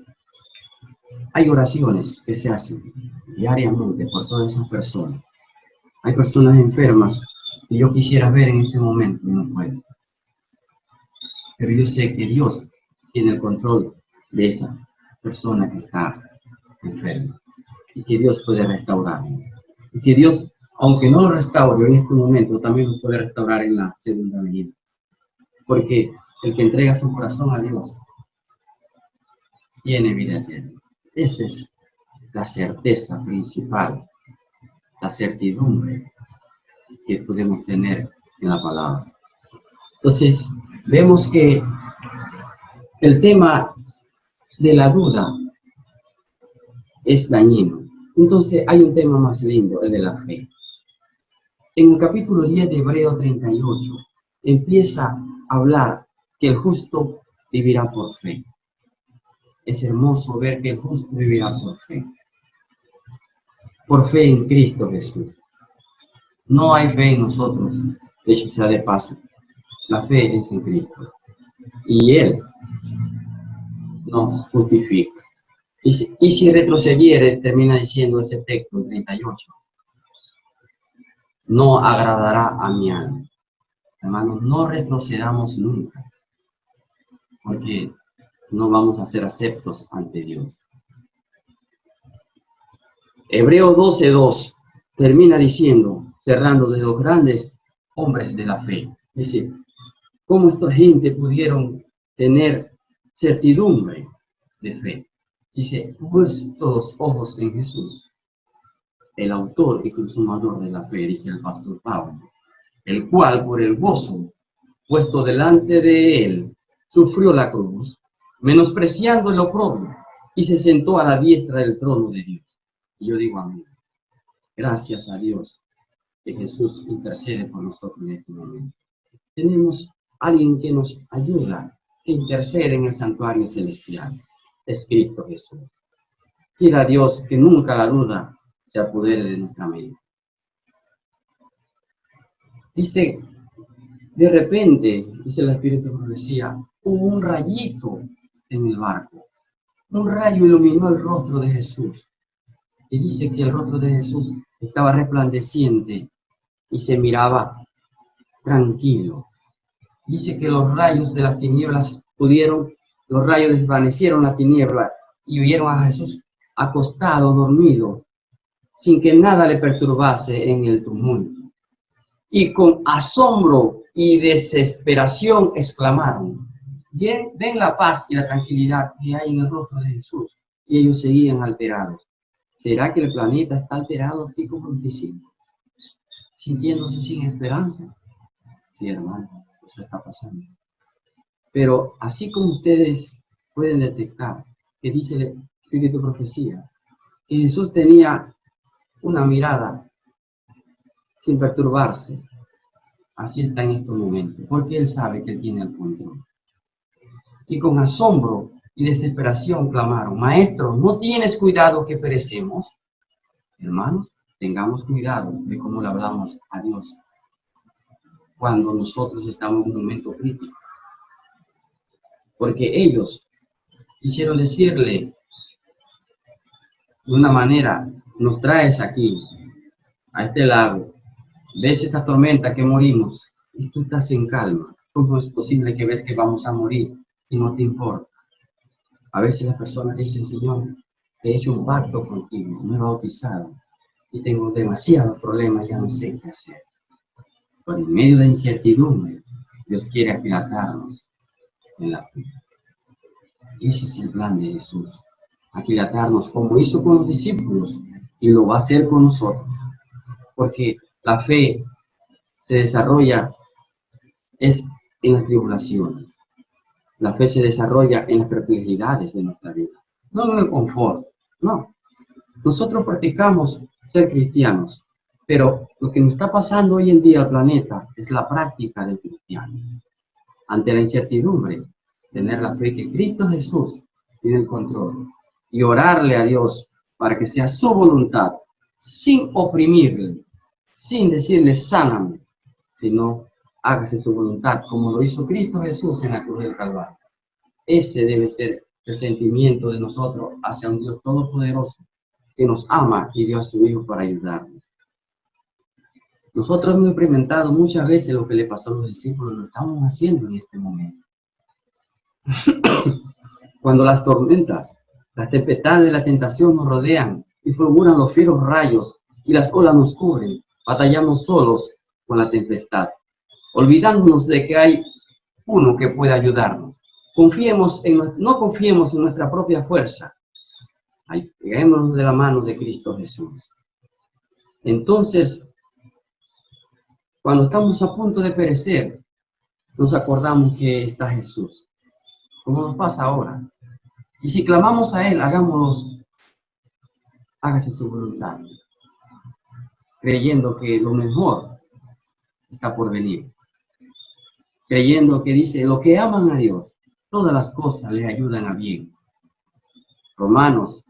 hay oraciones que se hacen diariamente por todas esas personas. Hay personas enfermas que yo quisiera ver en este momento y no puedo. Pero yo sé que Dios tiene el control de esa persona que está enferma y que Dios puede restaurar. Y que Dios, aunque no lo restaure en este momento, también lo puede restaurar en la segunda venida. Porque el que entrega su corazón a Dios tiene vida eterna. Esa es la certeza principal, la certidumbre que podemos tener en la palabra. Entonces, vemos que el tema de la duda es dañino. Entonces, hay un tema más lindo, el de la fe. En el capítulo 10 de Hebreo 38, empieza a hablar que el justo vivirá por fe. Es hermoso ver que el justo vivirá por fe. Por fe en Cristo Jesús. No hay fe en nosotros, de hecho sea de paso. La fe es en Cristo. Y Él nos justifica. Y si retrocediere, termina diciendo ese texto, 38, no agradará a mi alma. Hermanos, no retrocedamos nunca, porque no vamos a ser aceptos ante Dios. Hebreo 12:2 termina diciendo, cerrando, de los grandes hombres de la fe. Dice, ¿cómo esta gente pudieron tener certidumbre de fe? Dice, puesto los ojos en Jesús, el autor y consumador de la fe, dice el pastor Pablo, el cual por el gozo puesto delante de él, sufrió la cruz, menospreciando el oprobio, y se sentó a la diestra del trono de Dios. Y yo digo amén. Gracias a Dios que Jesús intercede por nosotros en este momento. Tenemos alguien que nos ayuda, que intercede en el santuario celestial. Es Cristo Jesús. Quiera Dios que nunca la duda se apodere de nuestra mente. Dice, de repente, dice el Espíritu de Profecía, hubo un rayito en el barco. Un rayo iluminó el rostro de Jesús. Y dice que el rostro de Jesús estaba resplandeciente y se miraba tranquilo. Dice que los rayos de las tinieblas los rayos desvanecieron la tiniebla y vieron a Jesús acostado, dormido, sin que nada le perturbase en el tumulto. Y con asombro y desesperación exclamaron, ven la paz y la tranquilidad que hay en el rostro de Jesús. Y ellos seguían alterados. ¿Será que el planeta está alterado así como los discípulos? ¿Sintiéndose sin esperanza? Sí, hermano, eso está pasando. Pero así como ustedes pueden detectar, que dice el Espíritu de Profecía, que Jesús tenía una mirada sin perturbarse, así está en estos momentos, porque Él sabe que Él tiene el control. Y con asombro y desesperación clamaron, Maestro, ¿no tienes cuidado que perecemos? Hermanos, tengamos cuidado de cómo le hablamos a Dios cuando nosotros estamos en un momento crítico. Porque ellos quisieron decirle de una manera, nos traes aquí, a este lago, ves esta tormenta que morimos y tú estás en calma. ¿Cómo es posible que ves que vamos a morir y no te importa? A veces las personas dicen, Señor, he hecho un pacto contigo, me he bautizado y tengo demasiados problemas, ya no sé qué hacer. Pero en medio de incertidumbre, Dios quiere aquilatarnos en la fe. Ese es el plan de Jesús, aquilatarnos como hizo con los discípulos y lo va a hacer con nosotros. Porque la fe se desarrolla en las tribulaciones. La fe se desarrolla en las perplejidades de nuestra vida, no en el confort, no. Nosotros practicamos ser cristianos, pero lo que nos está pasando hoy en día al planeta es la práctica del cristiano. Ante la incertidumbre, tener la fe que Cristo Jesús tiene el control y orarle a Dios para que sea su voluntad, sin oprimirle, sin decirle sáname, sino hágase su voluntad, como lo hizo Cristo Jesús en la cruz del Calvario. Ese debe ser el sentimiento de nosotros hacia un Dios todopoderoso que nos ama y dio a su Hijo para ayudarnos. Nosotros hemos experimentado muchas veces lo que le pasó a los discípulos, lo estamos haciendo en este momento. Cuando las tormentas, las tempestades de la tentación nos rodean y fulguran los fieros rayos y las olas nos cubren, batallamos solos con la tempestad, olvidándonos de que hay uno que puede ayudarnos. No confiemos en nuestra propia fuerza. Peguémonos de la mano de Cristo Jesús. Entonces, cuando estamos a punto de perecer, nos acordamos que está Jesús, como nos pasa ahora. Y si clamamos a Él, hágase su voluntad, creyendo que lo mejor está por venir. Creyendo que dice, los que aman a Dios, todas las cosas les ayudan a bien. Romanos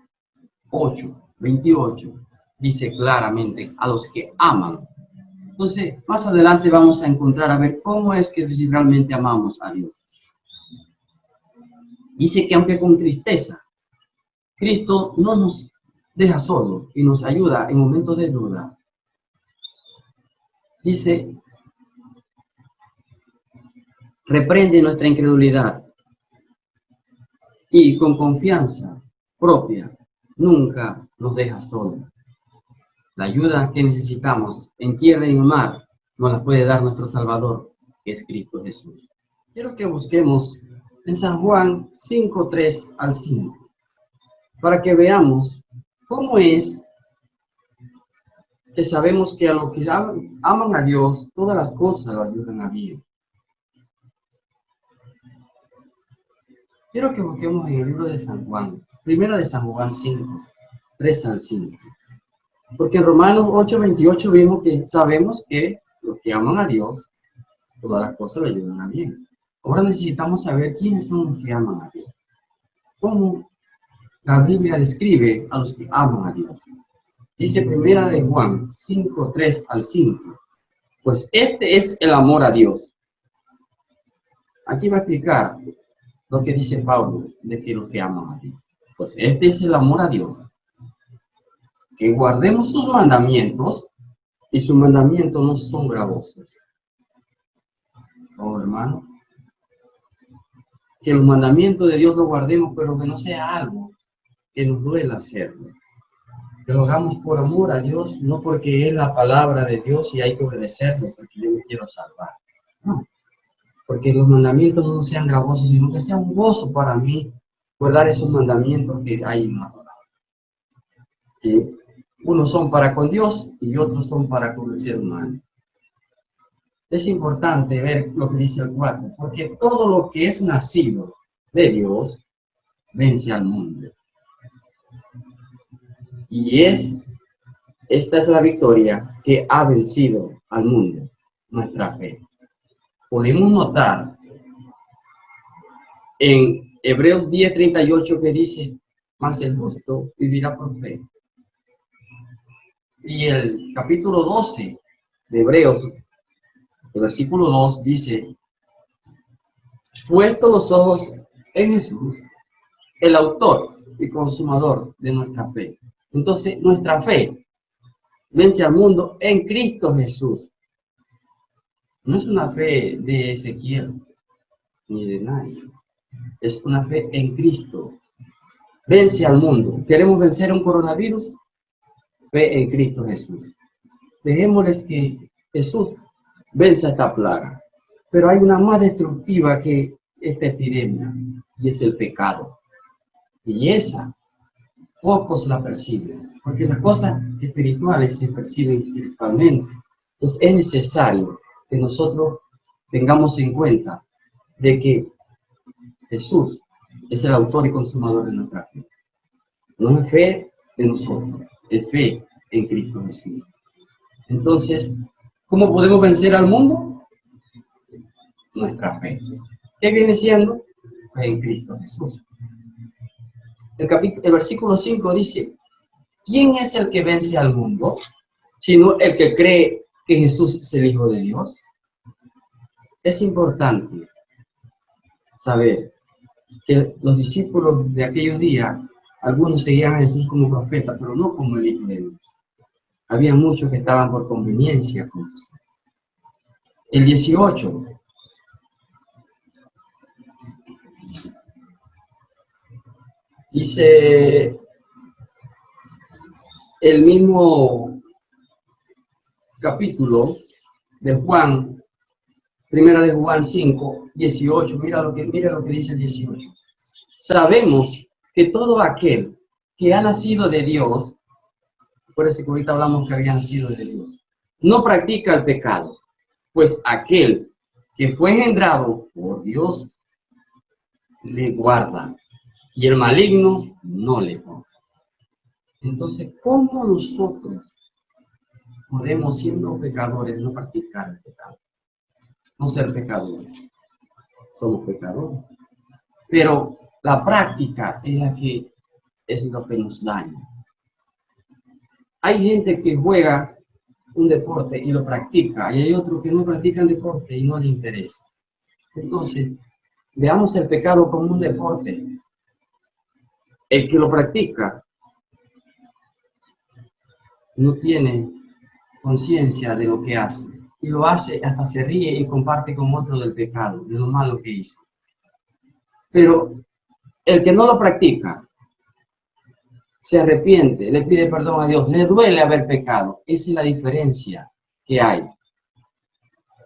8:28 dice claramente, a los que aman. Entonces, más adelante vamos a encontrar a ver cómo es que realmente amamos a Dios. Dice que aunque con tristeza, Cristo no nos deja solo y nos ayuda en momentos de duda. Dice, reprende nuestra incredulidad y con confianza propia nunca nos deja solo. La ayuda que necesitamos en tierra y en mar nos la puede dar nuestro Salvador, que es Cristo Jesús. Quiero que busquemos en San Juan 5, 3 al 5, para que veamos cómo es que sabemos que a los que aman a Dios, todas las cosas lo ayudan a bien. Quiero que busquemos en el libro de San Juan, primera de San Juan 5, 3 al 5. Porque en Romanos 8, 28 vimos que sabemos que los que aman a Dios, todas las cosas le ayudan a bien. Ahora necesitamos saber quiénes son los que aman a Dios. ¿Cómo la Biblia describe a los que aman a Dios? Dice primera de Juan 5, 3 al 5. Pues este es el amor a Dios. Aquí va a explicar lo que dice Pablo de que los que aman a Dios. Pues este es el amor a Dios. Que guardemos sus mandamientos, y sus mandamientos no son gravosos. Oh, hermano, que los mandamientos de Dios los guardemos, pero que no sea algo que nos duela hacerlo. Que lo hagamos por amor a Dios, no porque es la palabra de Dios y hay que obedecerlo, porque yo me quiero salvar. No, porque los mandamientos no sean gravosos, sino que sea un gozo para mí guardar esos mandamientos que hay en la palabra. Que unos son para con Dios y otros son para con el ser humano. Es importante ver lo que dice el 4, porque todo lo que es nacido de Dios vence al mundo. Y esta es la victoria que ha vencido al mundo, nuestra fe. Podemos notar en Hebreos 10:38 que dice, mas el justo vivirá por fe. Y el capítulo 12 de Hebreos, el versículo 2 dice, puesto los ojos en Jesús, el autor y consumador de nuestra fe. Entonces, nuestra fe vence al mundo en Cristo Jesús. No es una fe de Ezequiel ni de nadie. Es una fe en Cristo. Vence al mundo. ¿Queremos vencer un coronavirus? Fe en Cristo Jesús. Dejémosles que Jesús vence esta plaga. Pero hay una más destructiva que esta epidemia, y es el pecado. Y esa, pocos la perciben, porque las cosas espirituales se perciben espiritualmente. Entonces es necesario que nosotros tengamos en cuenta de que Jesús es el autor y consumador de nuestra fe. No es fe de nosotros, es fe en Cristo Jesús. Entonces, ¿cómo podemos vencer al mundo? Nuestra fe. ¿Qué viene siendo? Fe en Cristo Jesús. El versículo 5 dice, ¿quién es el que vence al mundo? Sino el que cree que Jesús es el Hijo de Dios. Es importante saber que los discípulos de aquellos días, algunos seguían a Jesús como profeta, pero no como el Hijo de Dios. Había muchos que estaban por conveniencia con Jesús. El 18. Dice el mismo capítulo de Juan, primera de Juan 5, 18, mira lo que dice el 18. Sabemos que todo aquel que ha nacido de Dios, por eso que ahorita hablamos que había nacido de Dios, no practica el pecado, pues aquel que fue engendrado por Dios le guarda, y el maligno no le toca. Entonces, ¿cómo nosotros podemos, siendo pecadores, no practicar el pecado? No ser pecadores. Somos pecadores. Pero la práctica es la que es lo que nos daña. Hay gente que juega un deporte y lo practica, y hay otros que no practican deporte y no les interesa. Entonces, veamos el pecado como un deporte. El que lo practica no tiene conciencia de lo que hace. Y lo hace, hasta se ríe y comparte con otro del pecado, de lo malo que hizo. Pero el que no lo practica se arrepiente, le pide perdón a Dios, le duele haber pecado. Esa es la diferencia que hay.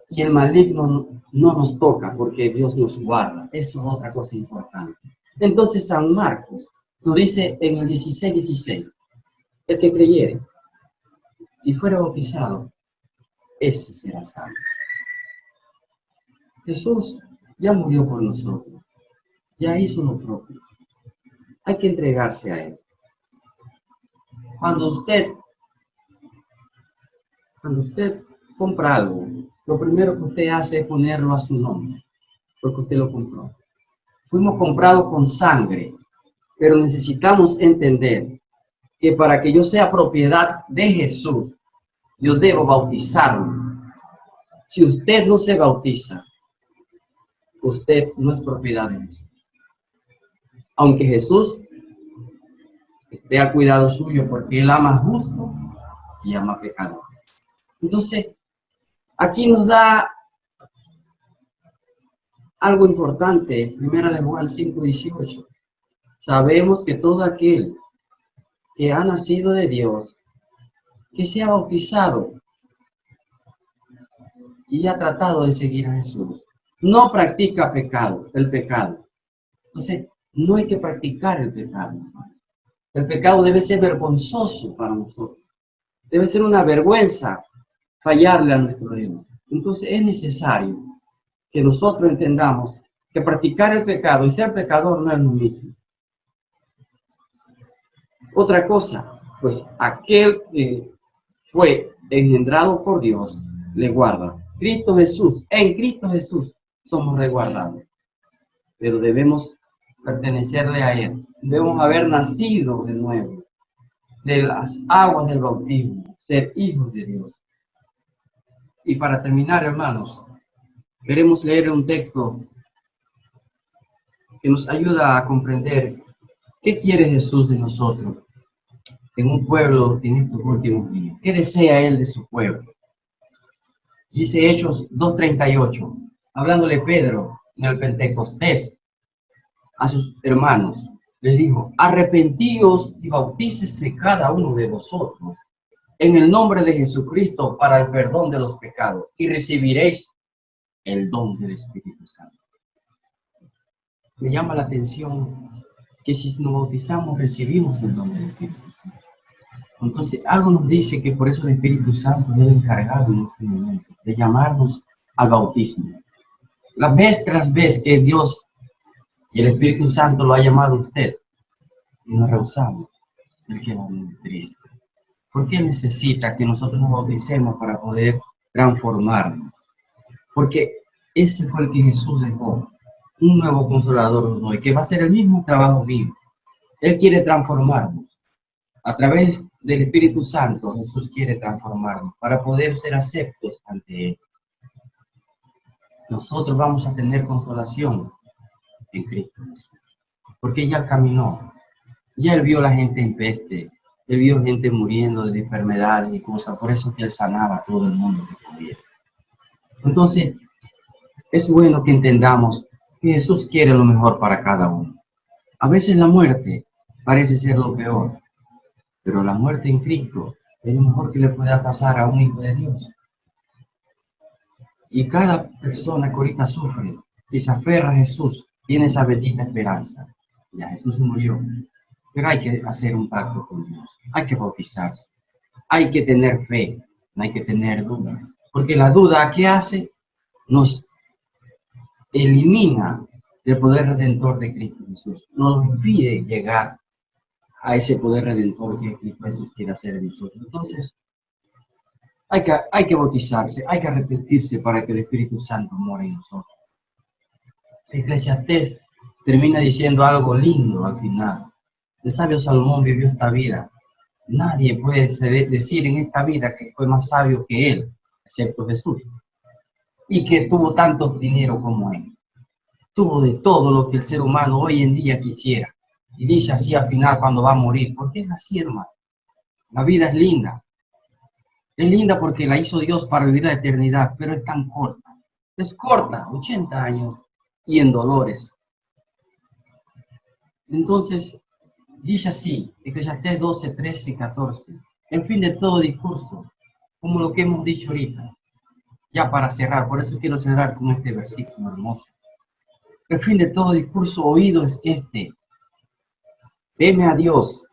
Y el maligno no nos toca porque Dios nos guarda. Eso es otra cosa importante. Entonces San Marcos nos dice en el 16:16, el que creyere y fuera bautizado, ese será salvo. Jesús ya murió por nosotros, ya hizo lo propio. Hay que entregarse a Él. Cuando usted compra algo, lo primero que usted hace es ponerlo a su nombre, porque usted lo compró. Fuimos comprados con sangre, pero necesitamos entender que para que yo sea propiedad de Jesús, yo debo bautizarlo. Si usted no se bautiza, usted no es propiedad de Jesús. Aunque Jesús esté al cuidado suyo, porque Él ama justo y ama pecador. Entonces, aquí nos da algo importante, 1 Juan 5:18. Sabemos que todo aquel que ha nacido de Dios, que se ha bautizado y ha tratado de seguir a Jesús, no practica el pecado. Entonces, no hay que practicar el pecado. El pecado debe ser vergonzoso para nosotros. Debe ser una vergüenza fallarle a nuestro Dios. Entonces, es necesario que nosotros entendamos que practicar el pecado y ser pecador no es lo mismo. Otra cosa, pues aquel que fue engendrado por Dios, le guarda. Cristo Jesús, en Cristo Jesús somos resguardados. Pero debemos pertenecerle a Él. Debemos haber nacido de nuevo, de las aguas del bautismo, ser hijos de Dios. Y para terminar, hermanos, queremos leer un texto que nos ayuda a comprender qué quiere Jesús de nosotros en un pueblo en estos últimos días. ¿Qué desea Él de su pueblo? Dice Hechos 2:38, hablándole Pedro en el Pentecostés a sus hermanos, les dijo: arrepentíos y bautícese cada uno de vosotros en el nombre de Jesucristo para el perdón de los pecados y recibiréis el don del Espíritu Santo. Me llama la atención que si nos bautizamos recibimos el don del Espíritu Santo. Entonces algo nos dice que por eso el Espíritu Santo es el encargado en este momento de llamarnos al bautismo. La vez tras vez que Dios y el Espíritu Santo lo ha llamado a usted y nos rehusamos, Él queda muy triste. ¿Por qué necesita que nosotros nos bauticemos para poder transformarnos? Porque ese fue el que Jesús dejó, un nuevo consolador hoy, que va a ser el mismo trabajo mío. Él quiere transformarnos. A través del Espíritu Santo, Jesús quiere transformarnos para poder ser aceptos ante Él. Nosotros vamos a tener consolación en Cristo Jesús, porque ya caminó, ya Él vio a la gente en peste, Él vio gente muriendo de enfermedades y cosas, por eso que Él sanaba a todo el mundo que pudiera. Entonces, es bueno que entendamos que Jesús quiere lo mejor para cada uno. A veces la muerte parece ser lo peor, pero la muerte en Cristo es lo mejor que le pueda pasar a un hijo de Dios. Y cada persona que ahorita sufre y se aferra a Jesús tiene esa bendita esperanza. Ya Jesús murió, pero hay que hacer un pacto con Dios. Hay que bautizarse. Hay que tener fe, no hay que tener duda. Porque la duda, ¿qué hace? Nos elimina el poder redentor de Cristo Jesús. Nos impide llegar a ese poder redentor que Cristo Jesús quiere hacer en nosotros. Entonces, hay que bautizarse, hay que arrepentirse para que el Espíritu Santo more en nosotros. Eclesiastés termina diciendo algo lindo al final. El sabio Salomón vivió esta vida. Nadie puede decir en esta vida que fue más sabio que él, excepto Jesús. Y que tuvo tanto dinero como él. Tuvo de todo lo que el ser humano hoy en día quisiera. Y dice así al final cuando va a morir. ¿Por qué es así, hermano? La vida es linda. Es linda porque la hizo Dios para vivir la eternidad, pero es tan corta. Es corta, 80 años y en dolores. Entonces, Dice así, Eclesiastés 12, 13 y 14. En fin de todo discurso, como lo que hemos dicho ahorita, ya para cerrar, por eso quiero cerrar con este versículo hermoso. El fin de todo discurso oído es este: teme a Dios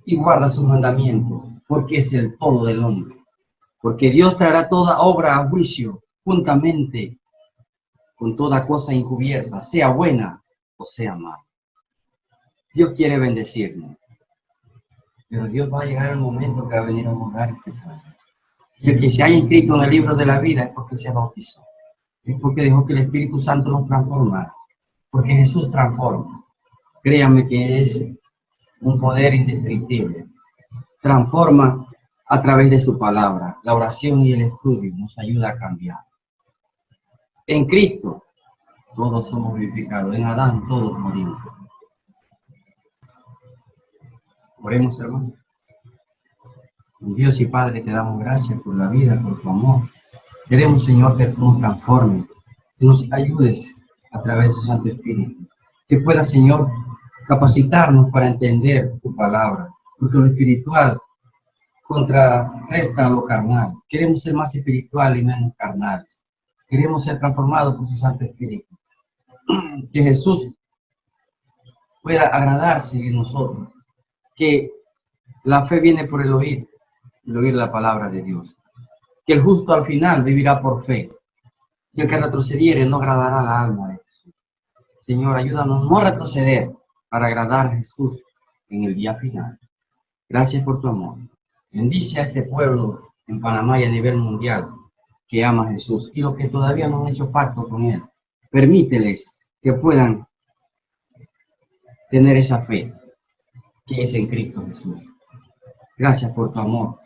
y guarda su mandamiento, porque es el todo del hombre. Porque Dios traerá toda obra a juicio, juntamente con toda cosa encubierta, sea buena o sea mala. Dios quiere bendecirnos, pero Dios va a llegar el momento que va a venir a juzgar el pecado. Y el que se haya inscrito en el libro de la vida es porque se bautizó, es porque dejó que el Espíritu Santo nos transformara, porque Jesús transforma. Créanme que es un poder indescriptible. Transforma a través de su palabra. La oración y el estudio nos ayuda a cambiar. En Cristo todos somos vivificados, en Adán todos morimos. Oremos, hermano. Dios y Padre, te damos gracias por la vida, por tu amor. Queremos, Señor, que tú nos transformes, que nos ayudes a través de su Santo Espíritu. Que pueda, Señor, capacitarnos para entender tu palabra, porque lo espiritual contrarresta a lo carnal. Queremos ser más espirituales y menos carnales. Queremos ser transformados por su Santo Espíritu. Que Jesús pueda agradarse en nosotros. Que la fe viene por el oír la palabra de Dios. Que el justo al final vivirá por fe. Que el que retrocediere no agradará la alma de Jesús. Señor, ayúdanos no a retroceder para agradar a Jesús en el día final. Gracias por tu amor. Bendice a este pueblo en Panamá y a nivel mundial que ama a Jesús y los que todavía no han hecho pacto con Él. Permíteles que puedan tener esa fe que es en Cristo Jesús. Gracias por tu amor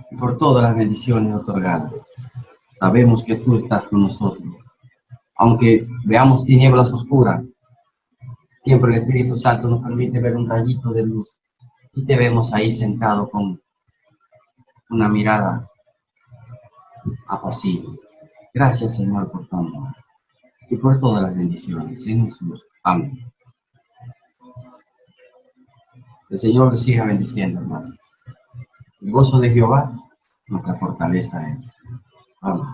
y por todas las bendiciones otorgadas. Sabemos que tú estás con nosotros. Aunque veamos tinieblas oscuras, siempre el Espíritu Santo nos permite ver un rayito de luz y te vemos ahí sentado con una mirada apacible. Gracias, Señor, por tu amor y por todas las bendiciones. En Jesús. Amén. El Señor te siga bendiciendo, hermano. El gozo de Jehová, nuestra fortaleza es. Amén.